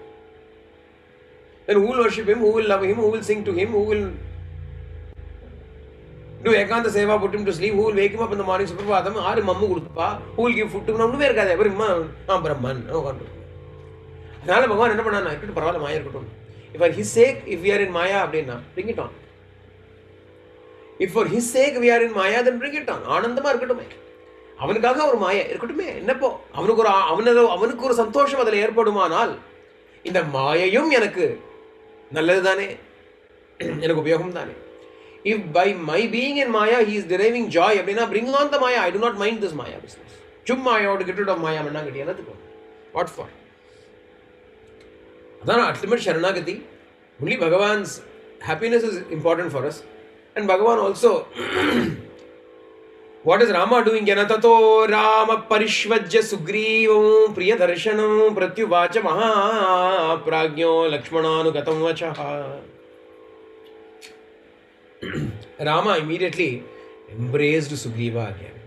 Then who will worship him? Who will love him? Who will sing to him? Who will do ekanta seva, put him to sleep? Who will wake him up in the morning? Suprabhatham, ஆறு மம்மு கொடுத்துப்பா. Who will give food to him? ஒண்ணுமே இருக்காது. பிரம்மன். அதனால பகவான் என்ன பண்ணா, இருக்கட்டும் பரவாயில்ல, மாயா இருக்கட்டும். If for his sake, if we are in Maya, அப்படின்னா bring it on. If for his sake we are in Maya, then bring it on. ஆனந்தமா இருக்கட்டுமே. அவனுக்காக ஒரு மாயா இருக்கட்டுமே. என்னப்போ அவனுக்கு ஒரு சந்தோஷம் அதில் ஏற்படுமானால் இந்த மாயையும் எனக்கு நல்லது தானே, எனக்கு உபயோகம் தானே. If by my being in Maya he is deriving joy, அப்படின்னா bring on the Maya. I do not mind this Maya business. சும்மா I want to get rid of Maya மண்ணாங்கட்டி என்னத்துக்கு? What for? அதான் ultimate Sharanagati. Only Bhagavan's happiness is important for us. And Bhagavan also, what is Rama doing? Yanatato Rama Parishvajya Sugrīvam Priyadarshanam Pratyuvacha Maha Pragyo Lakshmananu Gatam Vachaha. Rama immediately embraced Sugrīva again.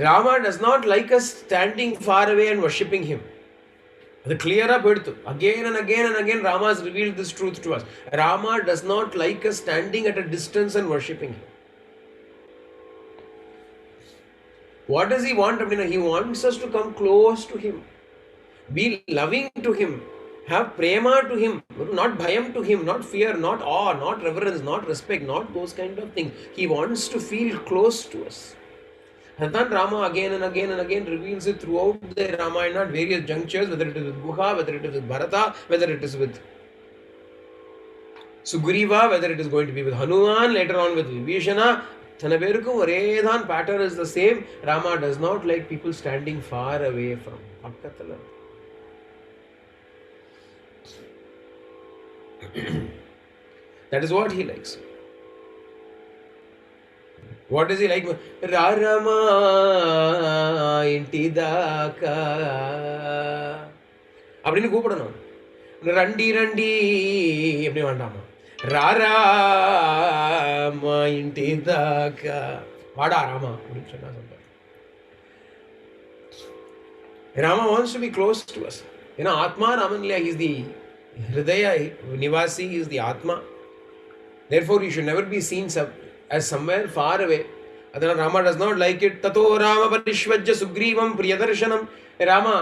Rama does not like us standing far away and worshipping him. அது clear up எடுத்து again and again Rama has revealed this truth to us. Rama does not like us standing at a distance and worshipping him. What does he want? He wants us to come close to him, be loving to him, have prema to him, not bhayam to him, not fear, not awe, not reverence, not respect, not those kind of things. He wants to feel close to us. And then Rama again and again reveals it throughout the Ramayana at various junctures, whether it is with Guha, whether it is with Bharata, whether it is with Sugrīva, whether it is going to be with Hanuman, later on with Vibhishana. Thanaperukkum Oredhan pattern is the same. Rama does not like people standing far away from Pakkathula. That is what he likes. What does he like? Rama intidaka அப்படின்னு கூப்பிடணும். ரண்டி எப்படி வேண்டாமா? ராராமா இன்டிதாக்கா வாடா ராமா அப்படின்னு சொன்னா சொல்றாரு. Rama wants to be close to us. Atma Ramanliya, he is the Hridaya Nivasi, he is the Atma. Therefore, he should never be seen as somewhere far away. Adana Rama does not like it. Tato Rama Parishvajya Sugrīvam Priyadarshanam. Rama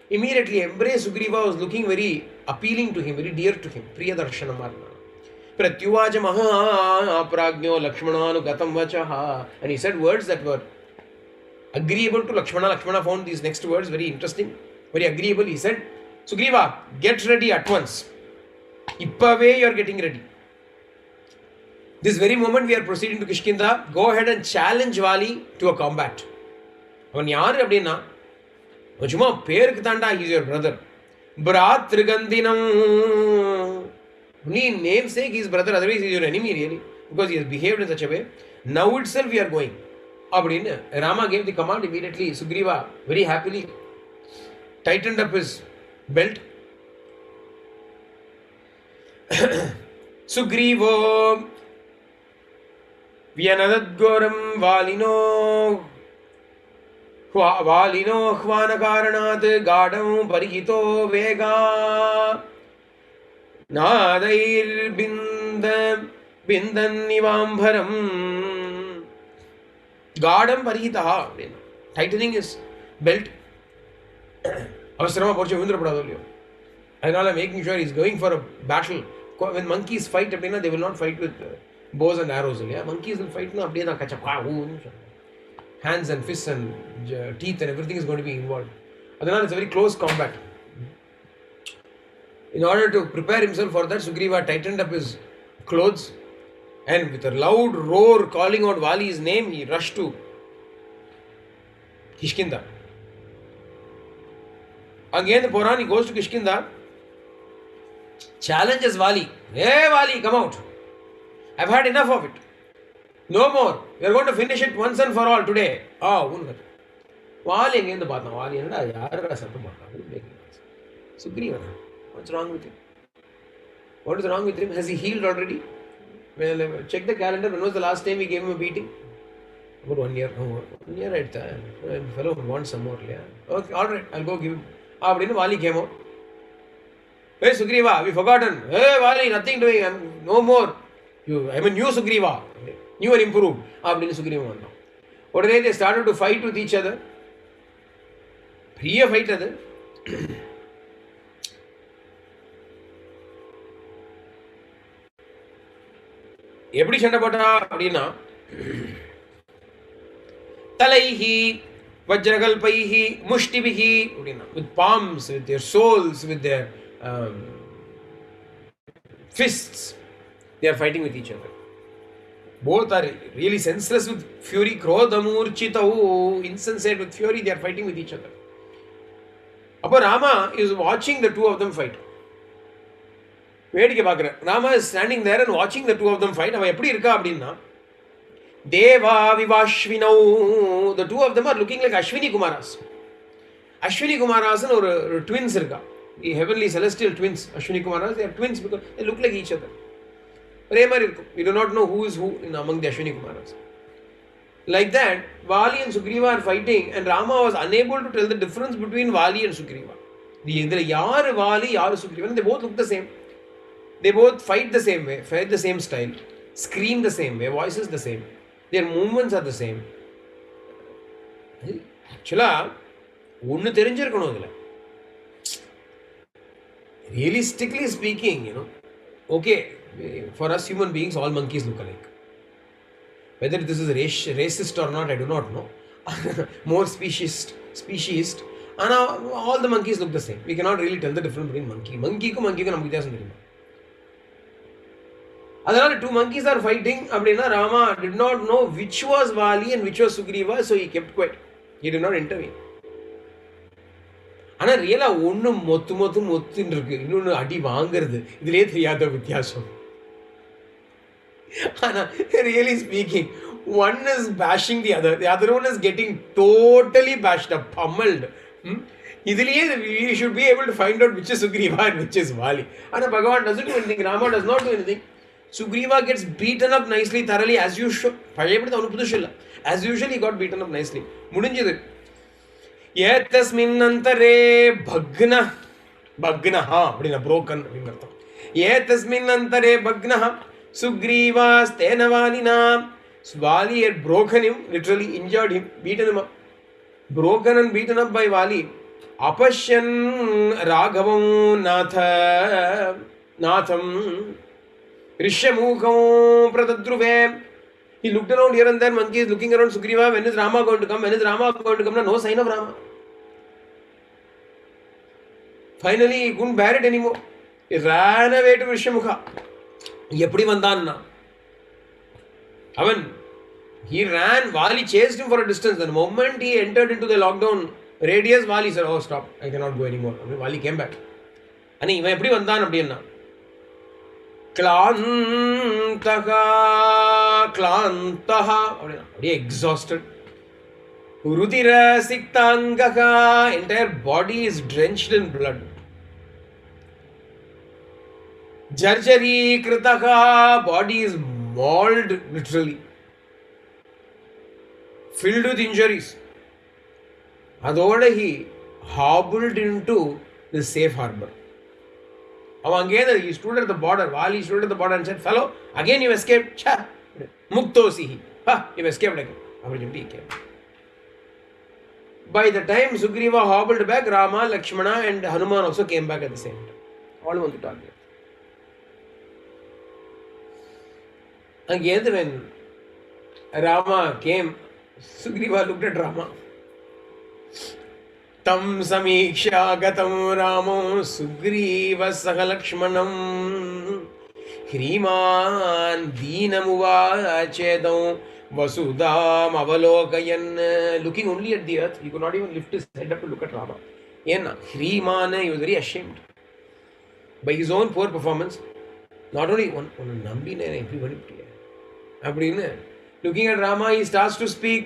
immediately embraced Sugrīva, was looking very appealing to him, very dear to him. Priyadarshanam Arna. Pratyuvacha Maha Pragyo Lakshmananu Gatam Vachaha. And he said words that were agreeable to Lakshmana. Lakshmana found these next words very interesting, very agreeable. He said, Sugrīva, get ready at once. Ippave you are getting ready. This very moment we are proceeding to Kishkinda. Go ahead and challenge Vāli to a combat. அவன் யாரு அப்படின்னா சும்மா பேருக்கு தாண்டா, he is your brother. Bhratrigandhinam. Only in namesake he is brother, otherwise he is your enemy really, because he has behaved in such a way. Now itself we are going. அப்படின்னு Rama gave the command immediately. Sugrīva very happily tightened up his belt. Sugrīvo Vyanadadgoram Vālino Hvanakaranat Gadam Parihito Vega Nadair Bindan Nivambaram Gadam Parihitaha, tightening his belt. Avasarama Porcha Vindra Pradolyo. And making sure he is going for a battle. When monkeys fight, they will not fight with bows and arrows. Monkeys will fight. Hands and fists and teeth and everything is going to be involved. It's a very close combat. In order to prepare himself for that, Sugrīva tightened up his clothes and with a loud roar calling out Vāli's name, he rushed to Kishkinda. Again the Puran, he goes to Kishkinda, challenges Vāli. Hey Vāli, come out. I've had enough of it. No more. We are going to finish it once and for all today. Vāli again the Bhatna. Vāli and Sugrīva. What's wrong with him? What is wrong with him? Has he healed already? Well, check the calendar. When was the last time we gave him a beating? About 1 year. Oh, 1 year at time. Fellow wants some more. Yeah. Okay, all right. I'll go give him. Vāli came out. Hey, Sugrīva, we forgotten. Hey, Vāli, nothing doing. No more. I'm a new Sugrīva. New and improved. Sugrīva. What they started to fight with each other. Priya fight other. எப்படி சண்டை போட்டா அப்படின்னா தலைஹி வஜ்ரகல்பைஹி முஷ்டிபிஹி அப்படின்னா with palms, with their soles, with their fists, they are fighting with each other. Both are really senseless with fury. Krodhamurchitau, insensate with fury, they are fighting with each other. Appo Rama is watching the two of them fight. வேடிக்கை பார்க்குறேன். Rama is standing there and watching the two of them fight. அவன் எப்படி இருக்கா அப்படின்னா தேவா விவாஷ்வினௌ, the two of them are looking like Ashwini Kumaras. Ashwini Kumaras ஒரு twins இருக்கா. The heavenly celestial twins, Ashwini Kumaras, they are twins because they look like each other. ஒரே மாதிரி இருக்கும். We do not know who is who among the Ashwini Kumaras. Like that, Vāli and Sugrīva are fighting and Rama was unable to tell the difference between Vāli and Sugrīva. இதில் யார் Vāli, யார் Sugrīva, they both look the same. They both fight the same way, fight the same style, scream the same way, voices the same. Their movements are the same. Actually, ஒன்று தெரிஞ்சிருக்கணும் இதில். Realistically speaking, okay, for us human beings, all monkeys look alike. Whether this is racist or not, I do not know. More speciesist. And all the monkeys look the same. We cannot really tell the difference between monkey. Monkeyக்கும் நமக்கு வித்தியாசம் தெரியுமா? அதனால two monkeys are fighting அப்படின்னா Rama did not know which was Vāli and which was Sugrīva, so he kept quiet. He did not intervene. ஆனா ரியலா ஒன்று மொத்துன்னு இருக்கு, இன்னொன்று அடி வாங்கிறது. இதுலயே தெரியாத வித்தியாசம். ஆனா really speaking, one is bashing the other one is getting totally bashed up, pummeled. இதுலயே we should be able to find out which is Sugrīva and which is Vāli. ஆனா பகவான் doesn't do anything. Rama does not do anything. Sugrīva gets beaten up nicely, thoroughly, as usual. பழையபடி அவனுக்கு புதுசு இல்லை. As usual, he got beaten up nicely. முடிஞ்சது. ஏதஸ்மின் அந்தரே பக்னஹ அப்படின்னா broken அப்படின்னு அர்த்தம். ஏதஸ்மின் அந்தரே பக்னஹ சுக்ரீவாஸ்தேன வாலினா. Vāli had broken him, literally injured him, beaten him up. Broken and beaten up by Vāli. Apashyan Raghavam Natham Rishamukam Pradadruve. He looked around here and there, monkey is looking around Sugrīva. When is Rama going to come? When is Rama going to come? No sign of Rama. Finally, he couldn't bear it anymore. He ran away to Rishamukha. எப்படி வந்தான்னா அவன் he ran. Vāli chased him for a distance. The moment he entered into the lockdown radius, Vāli said, oh stop, I cannot go anymore. Vāli came back. And இவன் எப்படி வந்தான் அப்படின்னா கிளாந்தஹா அப்படியே exhausted. ருதிர சிக்தாங்கஹா, entire body is drenched in blood. Jarjari kritaha, body is mauled literally, filled with injuries. Adoda he hobbled into the safe harbor. He stood at the border. Vāli stood at the border and said, fellow, again you escaped. Cha, muktosihi. You escaped again. By the time Sugrīva hobbled back, Rama, Lakshmana and Hanuman also came back at the same time. All want to target. Again, when Rama came, Sugrīva looked at Rama. Tam samiksha gatam Ramo Sugrīva saha Lakshmanam Hriman deenamuvachedam vasudam avalokayan. Looking only at the earth, he could not even lift his head up to look at Rama. Hriman, he was very ashamed by his own poor performance. Not only one nambine everybody. Looking at Rama, he starts to speak.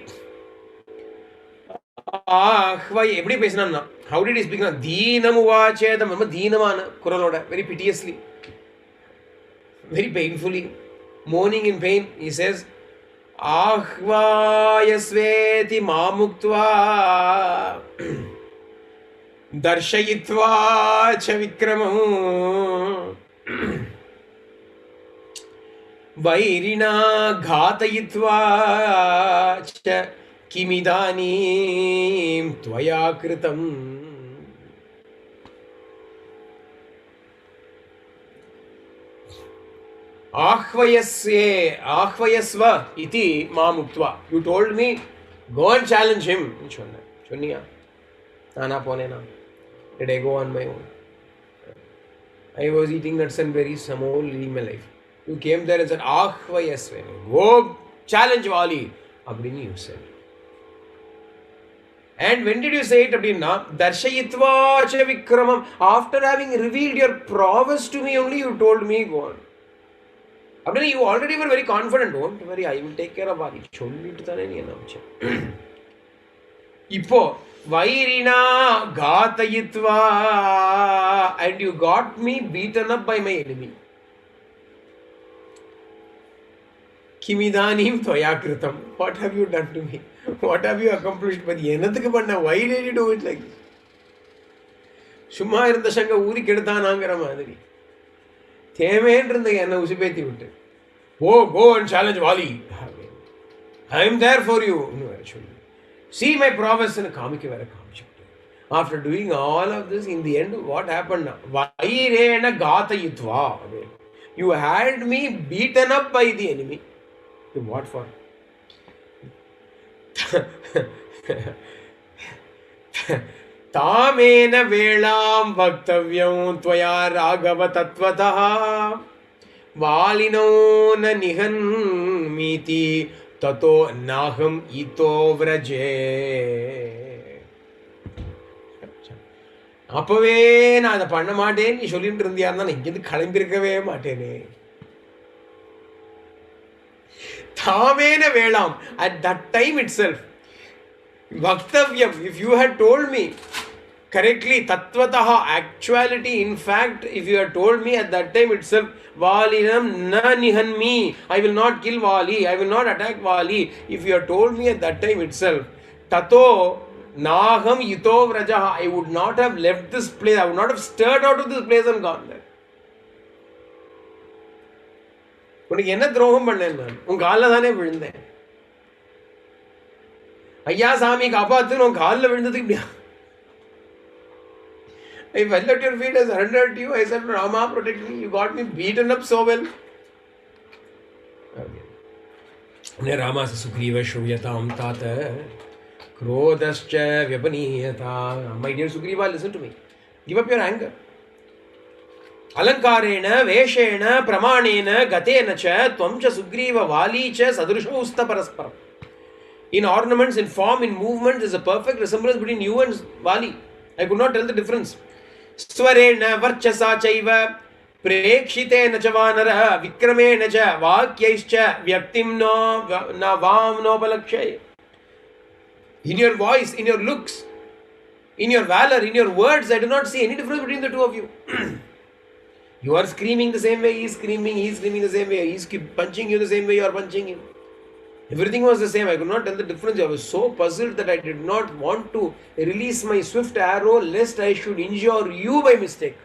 எப்படி பேசினான்னா, how did he speak? தீனமுவாச்சேதம், ரொம்ப தீனமான குரலோட, very piteously, very painfully. moaning in pain. He says, Ahvayasveti mamuktva darshayitva cha vikramam vairina ghatayitva cha kimidanim tvaya kritam. Ahvayasva iti mamuktva. You told me, go and challenge him. Chunniya. Nana ponena. Did I go on my own? I was eating nuts and berries, some whole living my life. You came there and said, Ahvayasva. Go challenge Vāli. Abdini you said. And when did you say it, Abdina? Darshayitva cha vikramam. After having revealed your prowess to me only, you told me, go on. Abdina, you already were very confident. Don't worry, I will take care of Vāli. Ipo, Vairina Ghatayitva, and you got me beaten up by my enemy. Kimidanim Tvayakritam. What have you done to me? What have you accomplished? Why did you do it like this? Shumma irundha shanga uri keduthaanaangara madiri. Go and challenge Vāli. I am there for you. No, actually. See my prowess in a comic. After doing all of this, in the end, what happened? Vairena Ghatayitva. You had me beaten up by the enemy. What for? Tamena velam vaktavyam tvaya raghava tattvataha Vālino na nihan miti tato naham ito vraje. அப்பவே நான் அதை பண்ண மாட்டேன் நீ சொல்லிட்டு இருந்தியாருன்னா நான் இங்கிருந்து கிளம்பிருக்கவே மாட்டேனே. தாமேன வேளாம். At that time itself, Vaktavyam, if you had told me correctly, Tattvataha, actuality, in fact, if you had told me at that time itself, Vālinam na nihanmi, I will not kill Vāli, I will not attack Vāli. If you had told me at that time itself, Tato naham ito vrajaha, I would not have left this place, I would not have stirred out of this place and gone there. உனக்கு என்ன துரோகம் பண்ணேன் நான்? உன் காலில் தானே விழுந்தேன். ஐயா சாமி காப்பாத்துன்னு உன் காலில் விழுந்ததுக்கு இப்படியா? I fell at your feet, I surrendered to you. I said, Rama, protect me. You got me beaten up so well. Okay. Rama says, Sugrīva shruyatam tata krodascha vyapaniyata. My dear Sugrīva, listen to me. Give up your anger. Alankarena, Veshena, Pramanena, Gatena cha, Tvam cha Sugrīva Vāli cha sadrusho usta parasparam. In ornaments, in form, in movement, there is a perfect resemblance between you and Vāli. I could not tell the difference. Swarena, Varchasa chaiva, Prekshitena cha vanara, Vikramena cha, Vakyaischa, Vyaktim no, Navam no palakshay. In your voice, in your looks, in your valor, in your words, I do not see any difference between the two of you. You are screaming the same way he is screaming the same way, he is punching you the same way you are punching him. Everything was the same. I could not tell the difference. I was so puzzled that I did not want to release my swift arrow lest I should injure you by mistake.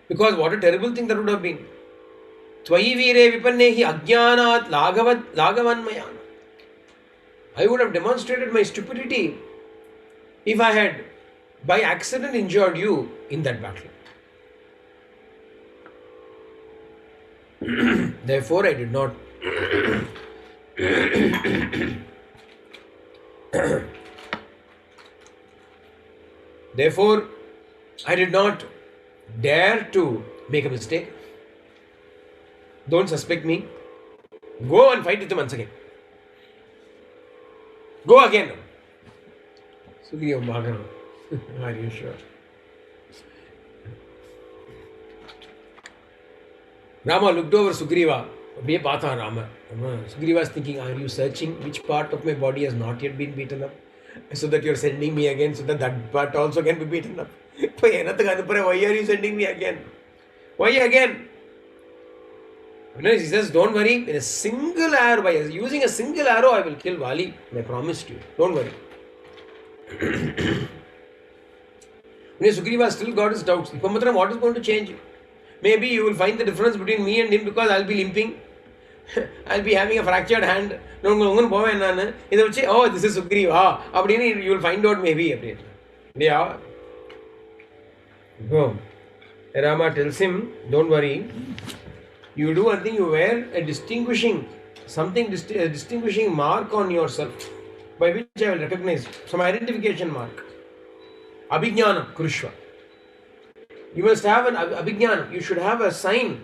Because what a terrible thing that would have been. Tvayi vire vipannehi ajnanat lagavanmayana. I would have demonstrated my stupidity if I had by accident injured you in that battle. Therefore, I did not Therefore, I did not dare to make a mistake. Don't suspect me. Go and fight with him once again. Go again. Sugrīva Bhagana. Are you sure? Rama looked over Sugrīva. Rama. Sugrīva is thinking, are you searching which part of my body has not yet been beaten up? So that you are sending me again, so that that part also can be beaten up. Why are you sending me again? Why again? He says, don't worry, in a single arrow, by using a single arrow, I will kill Vāli. I promised you. Don't worry. Sugrīva still got his doubts. What is going to change? Maybe you will find the difference between me and him because I'll be limping. I'll be having a fractured hand. Oh, this is Sugrīva. You will find out maybe. Yeah. Go. Rama tells him, don't worry. You do one thing, you wear a distinguishing mark on yourself by which I will recognize, some identification mark. Abhijnanam, Krushva. You must have an Abhijnanam. You should have a sign,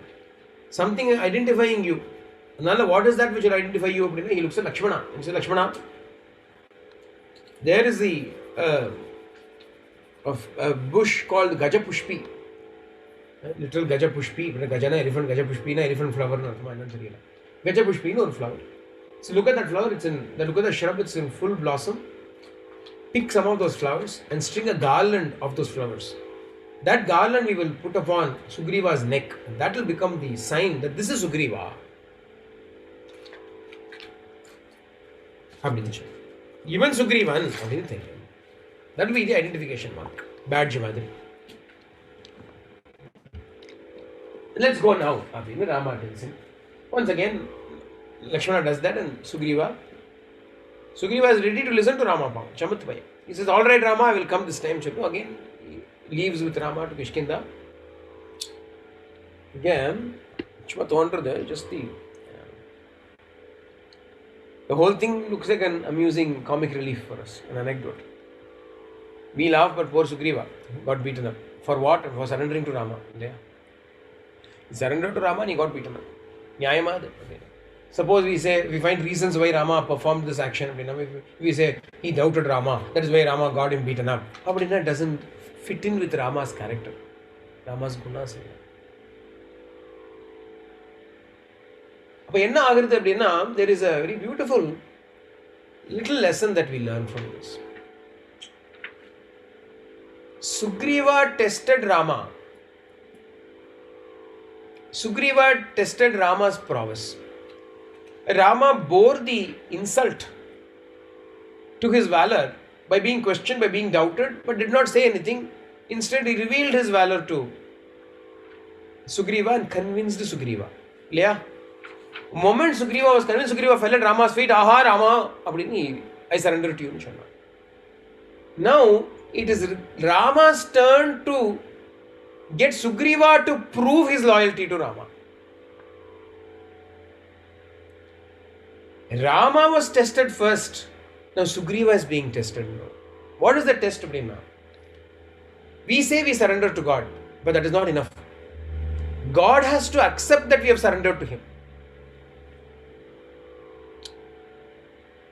something identifying you. Nala, what is that which will identify you? He looks at Lakshmana. He says, Lakshmana, there is a bush called Gajapushpi. Literal Gajapushpi, Gajana, elephant, Gajapushpi, elephant flower. Gajapushpi, no flower. So look at that flower, look at the shrub, it's in full blossom. Pick some of those flowers and string a garland of those flowers. That garland we will put upon Sugrīva's neck. That will become the sign that this is Sugrīva. Even Sugrīvan, that will be the identification mark. Badge madri. Let's go now. Rama tells him. Once again, Lakshmana does that and Sugrīva is ready to listen to Rama. He says, all right Rama, I will come this time. Again, he leaves with Rama to Kishkinda. Again, just the whole thing looks like an amusing comic relief for us, an anecdote. We laugh, but poor Sugrīva got beaten up. For what? For surrendering to Rama. He surrendered to Rama and he got beaten up. Suppose we find reasons why Rama performed this action. We say he doubted Rama. That is why Rama got him beaten up. But that doesn't fit in with Rama's character. Rama's gunas. There is a very beautiful little lesson that we learn from this. Sugrīva tested Rama. Sugrīva tested Rama's prowess. Rama bore the insult to his valour by being questioned, by being doubted, but did not say anything. Instead, he revealed his valour to Sugrīva and convinced Sugrīva. The moment Sugrīva was convinced, Sugrīva fell at Rama's feet. Aha, Rama, I surrender to you. Now, it is Rama's turn to get Sugrīva to prove his loyalty to Rama. Rama was tested first. Now Sugrīva is being tested now. What is the test now? We say we surrender to God, but that is not enough. God has to accept that we have surrendered to Him.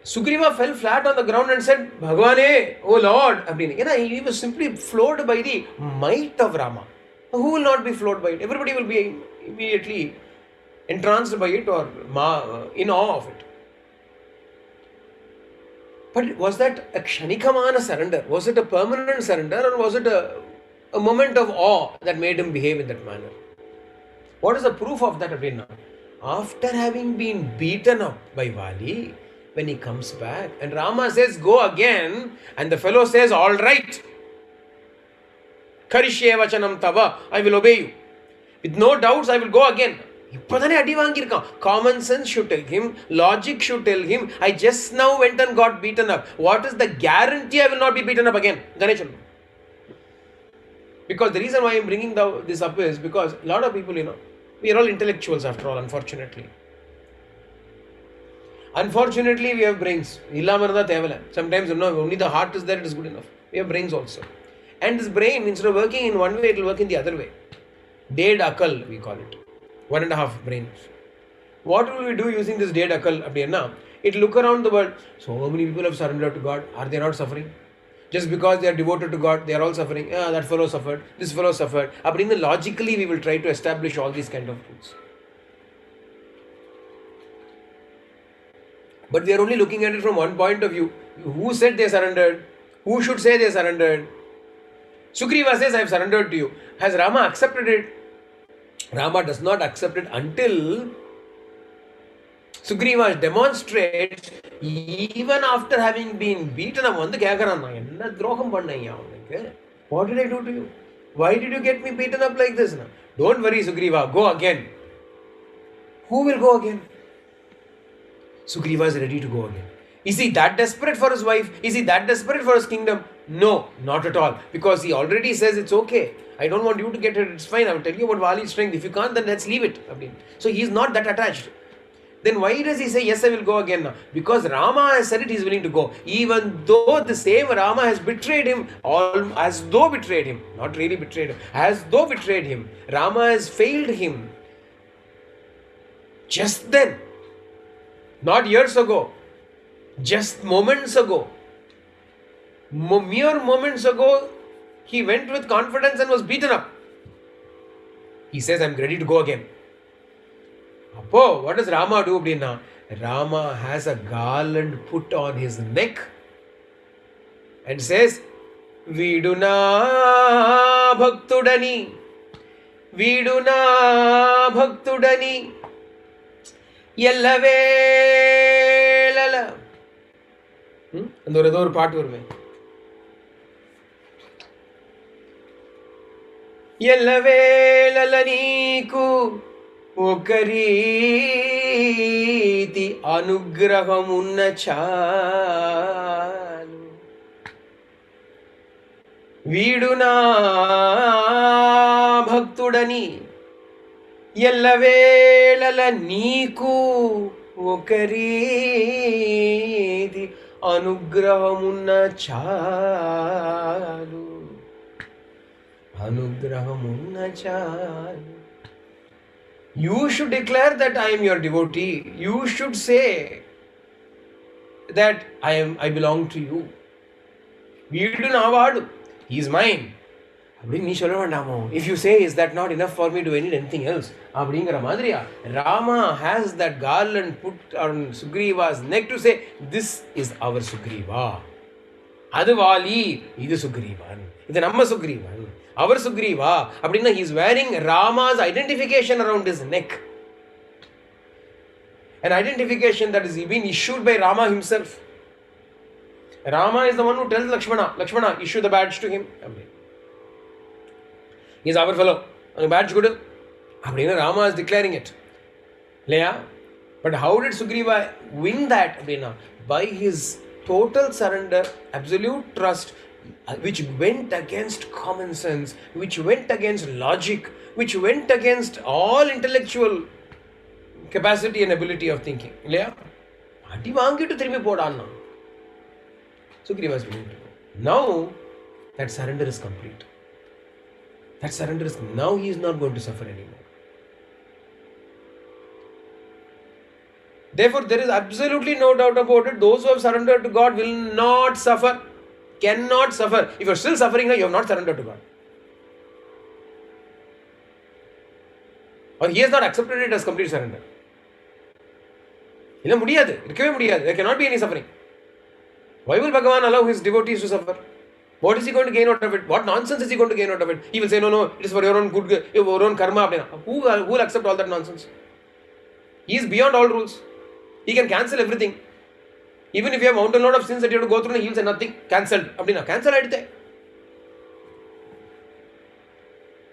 Sugrīva fell flat on the ground and said, Bhagwane, oh Lord. He was simply floored by the might of Rama. Who will not be floored by it? Everybody will be immediately entranced by it or in awe of it. But was that a kshanikamaana surrender? Was it a permanent surrender or was it a moment of awe that made him behave in that manner? What is the proof of that now? After having been beaten up by Vāli, when he comes back and Rama says, go again, and the fellow says, all right. Karishye vachanam tava, I will obey you. With no doubts, I will go again. Common sense should tell him, logic should tell him, I just now went and got beaten up. What is the guarantee I will not be beaten up again? Because the reason why I am bringing this up is because a lot of people, we are all intellectuals after all, unfortunately. Unfortunately, we have brains. Sometimes only the heart is there, it is good enough. We have brains also. And this brain, instead of working in one way, it will work in the other way. Dead akal, we call it. 1.5 brains. What will we do using this dead akal? It will look around the world. So many people have surrendered to God. Are they not suffering? Just because they are devoted to God, they are all suffering. That fellow suffered. This fellow suffered. Logically, we will try to establish all these kind of rules. But we are only looking at it from one point of view. Who said they surrendered? Who should say they surrendered? Sugrīva says, I have surrendered to you. Has Rama accepted it? Rama does not accept it until Sugrīva demonstrates, even after having been beaten up, வந்து கேட்கறான், நான் என்ன துரோகம் பண்ணேன் அவனுக்கு? What did I do to you? Why did you get me beaten up like this? Don't worry, Sugrīva, go again. Who will go again? Sugrīva is ready to go again. Is he that desperate for his wife? Is he that desperate for his kingdom? No, not at all. Because he already says it's okay. I don't want you to get it. It's fine. I will tell you about Vāli's strength. If you can't, then let's leave it. So he is not that attached. Then why does he say, yes, I will go again now? Because Rama has said it, he is willing to go. Even though the same Rama has betrayed him, as though betrayed him. Not really betrayed him. As though betrayed him. Rama has failed him. Just then. Not years ago. Just moments ago. Mere moments ago, he went with confidence and was beaten up. He says, I'm ready to go again. Appo, what does Rama do? Rama has a garland put on his neck and says, Viduna Bhaktudani, Viduna Bhaktudani, Yellavelala. And there is a part where Yellavelala Niku. ఒకరీతి అనుగ్రహమున్న చాలు వీడు నా భక్తుడని ఎల్లవేళల నీకు ఒకరీతి అనుగ్రహమున్న చాలు అనుగ్రహమున్న చాలు. You should declare that I am your devotee. You should say that I belong to you. He is mine. If you say, is that not enough for me? Do I need anything else? Rama has that garland put on Sugrīva's neck to say, this is our Sugrīva. Adu Vāli, idu Sugrīvan. Idu namma Sugrīvan. Our Sugrīva, he is wearing Rama's identification around his neck. An identification that is being issued by Rama himself. Rama is the one who tells Lakshmana, issue the badge to him. He is our fellow. Badge good. Rama is declaring it. But how did Sugrīva win that? By his total surrender, absolute trust, which went against common sense, which went against logic, which went against all intellectual capacity and ability of thinking. Sugrīva is willing to go. Now, that surrender is complete. Now he is not going to suffer anymore. Therefore, there is absolutely no doubt about it. Those who have surrendered to God will not suffer. Cannot suffer. If you are still suffering now, you have not surrendered to God. Or he has not accepted it as complete surrender. There cannot be any suffering. Why will Bhagavan allow his devotees to suffer? What is he going to gain out of it? What nonsense is he going to gain out of it? He will say, no, it is for your own good, your own karma. Who will accept all that nonsense? He is beyond all rules. He can cancel everything. Even if you have a mountain load of sins that you have to go through, he will say nothing. Cancelled. Cancel it.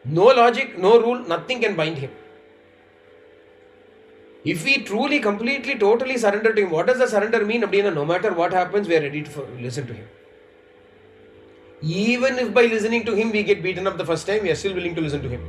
No logic, no rule, nothing can bind him. If we truly, completely, totally surrender to him, what does the surrender mean? No matter what happens, we are ready to listen to him. Even if by listening to him we get beaten up the first time, we are still willing to listen to him.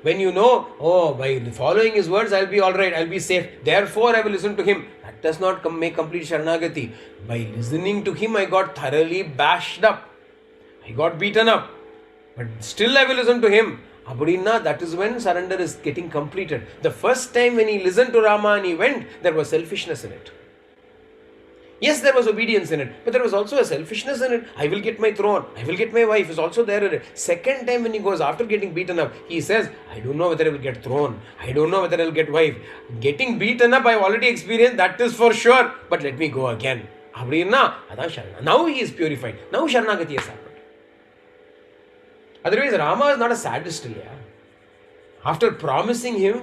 When you know, by following his words, I'll be alright, I'll be safe. Therefore, I will listen to him. That does not make complete Sharanagati. By listening to him, I got thoroughly bashed up. I got beaten up. But still I will listen to him. That is when surrender is getting completed. The first time when he listened to Rama and he went, there was selfishness in it. Yes, there was obedience in it, but there was also a selfishness in it. I will get my throne, I will get my wife is also there in it. Second time when he goes after getting beaten up, he says, I don't know whether I will get throne, I don't know whether I will get wife. Getting beaten up, I have already experienced, that is for sure, but let me go again. Now he is purified. Now Sharanagati has happened. Otherwise, Rama is not a sadist. After promising him,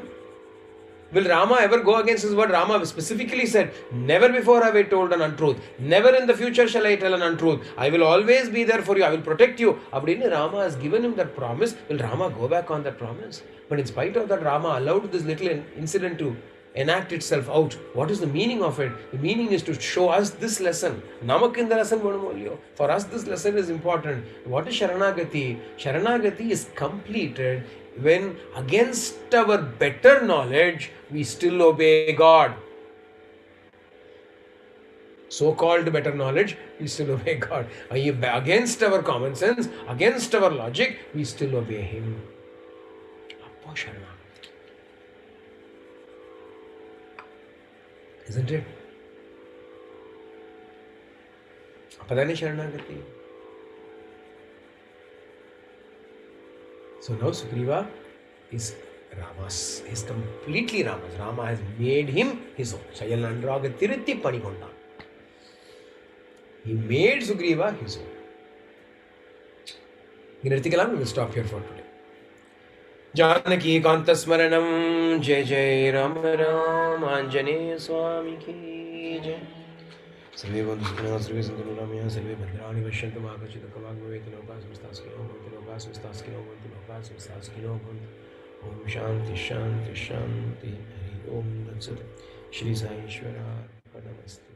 will Rama ever go against his word? Rama specifically said, never before have I told an untruth. Never in the future shall I tell an untruth. I will always be there for you. I will protect you. Abdini Rama has given him that promise. Will Rama go back on that promise? But in spite of that, Rama allowed this little incident to enact itself out. What is the meaning of it? The meaning is to show us this lesson. Namakinda lesson vanumolyo. For us, this lesson is important. What is Sharanagati? Sharanagati is completed when against our better knowledge, we still obey God. So-called better knowledge, we still obey God. Against our common sense, against our logic, we still obey Him. Appo Sharanagati. Isn't it? Apadani Sharanagati. So now Sugrīva is Rama's. He is completely Rama's. Rama has made him his own. Sayalandraga Tirutti Panikonda. He made Sugrīva his own. We will stop here for today. Janaki Kanta Smaranam Jai Jai Ram Ram Anjaneya Swami Ki Jai. Sarve Bandhu Sukhina Sarve Santanu Ramaya Sarve Bhadrani Vashyantu Mahakachita Kavag Vaveti Lokas Vistaskino Bhantu Lokas Vistaskino Bhantu Lokas Vistaskino Bhantu Om Shanti Shanti Shanti Hari Om Tat Sat Shri Sai Ishvara Namaste.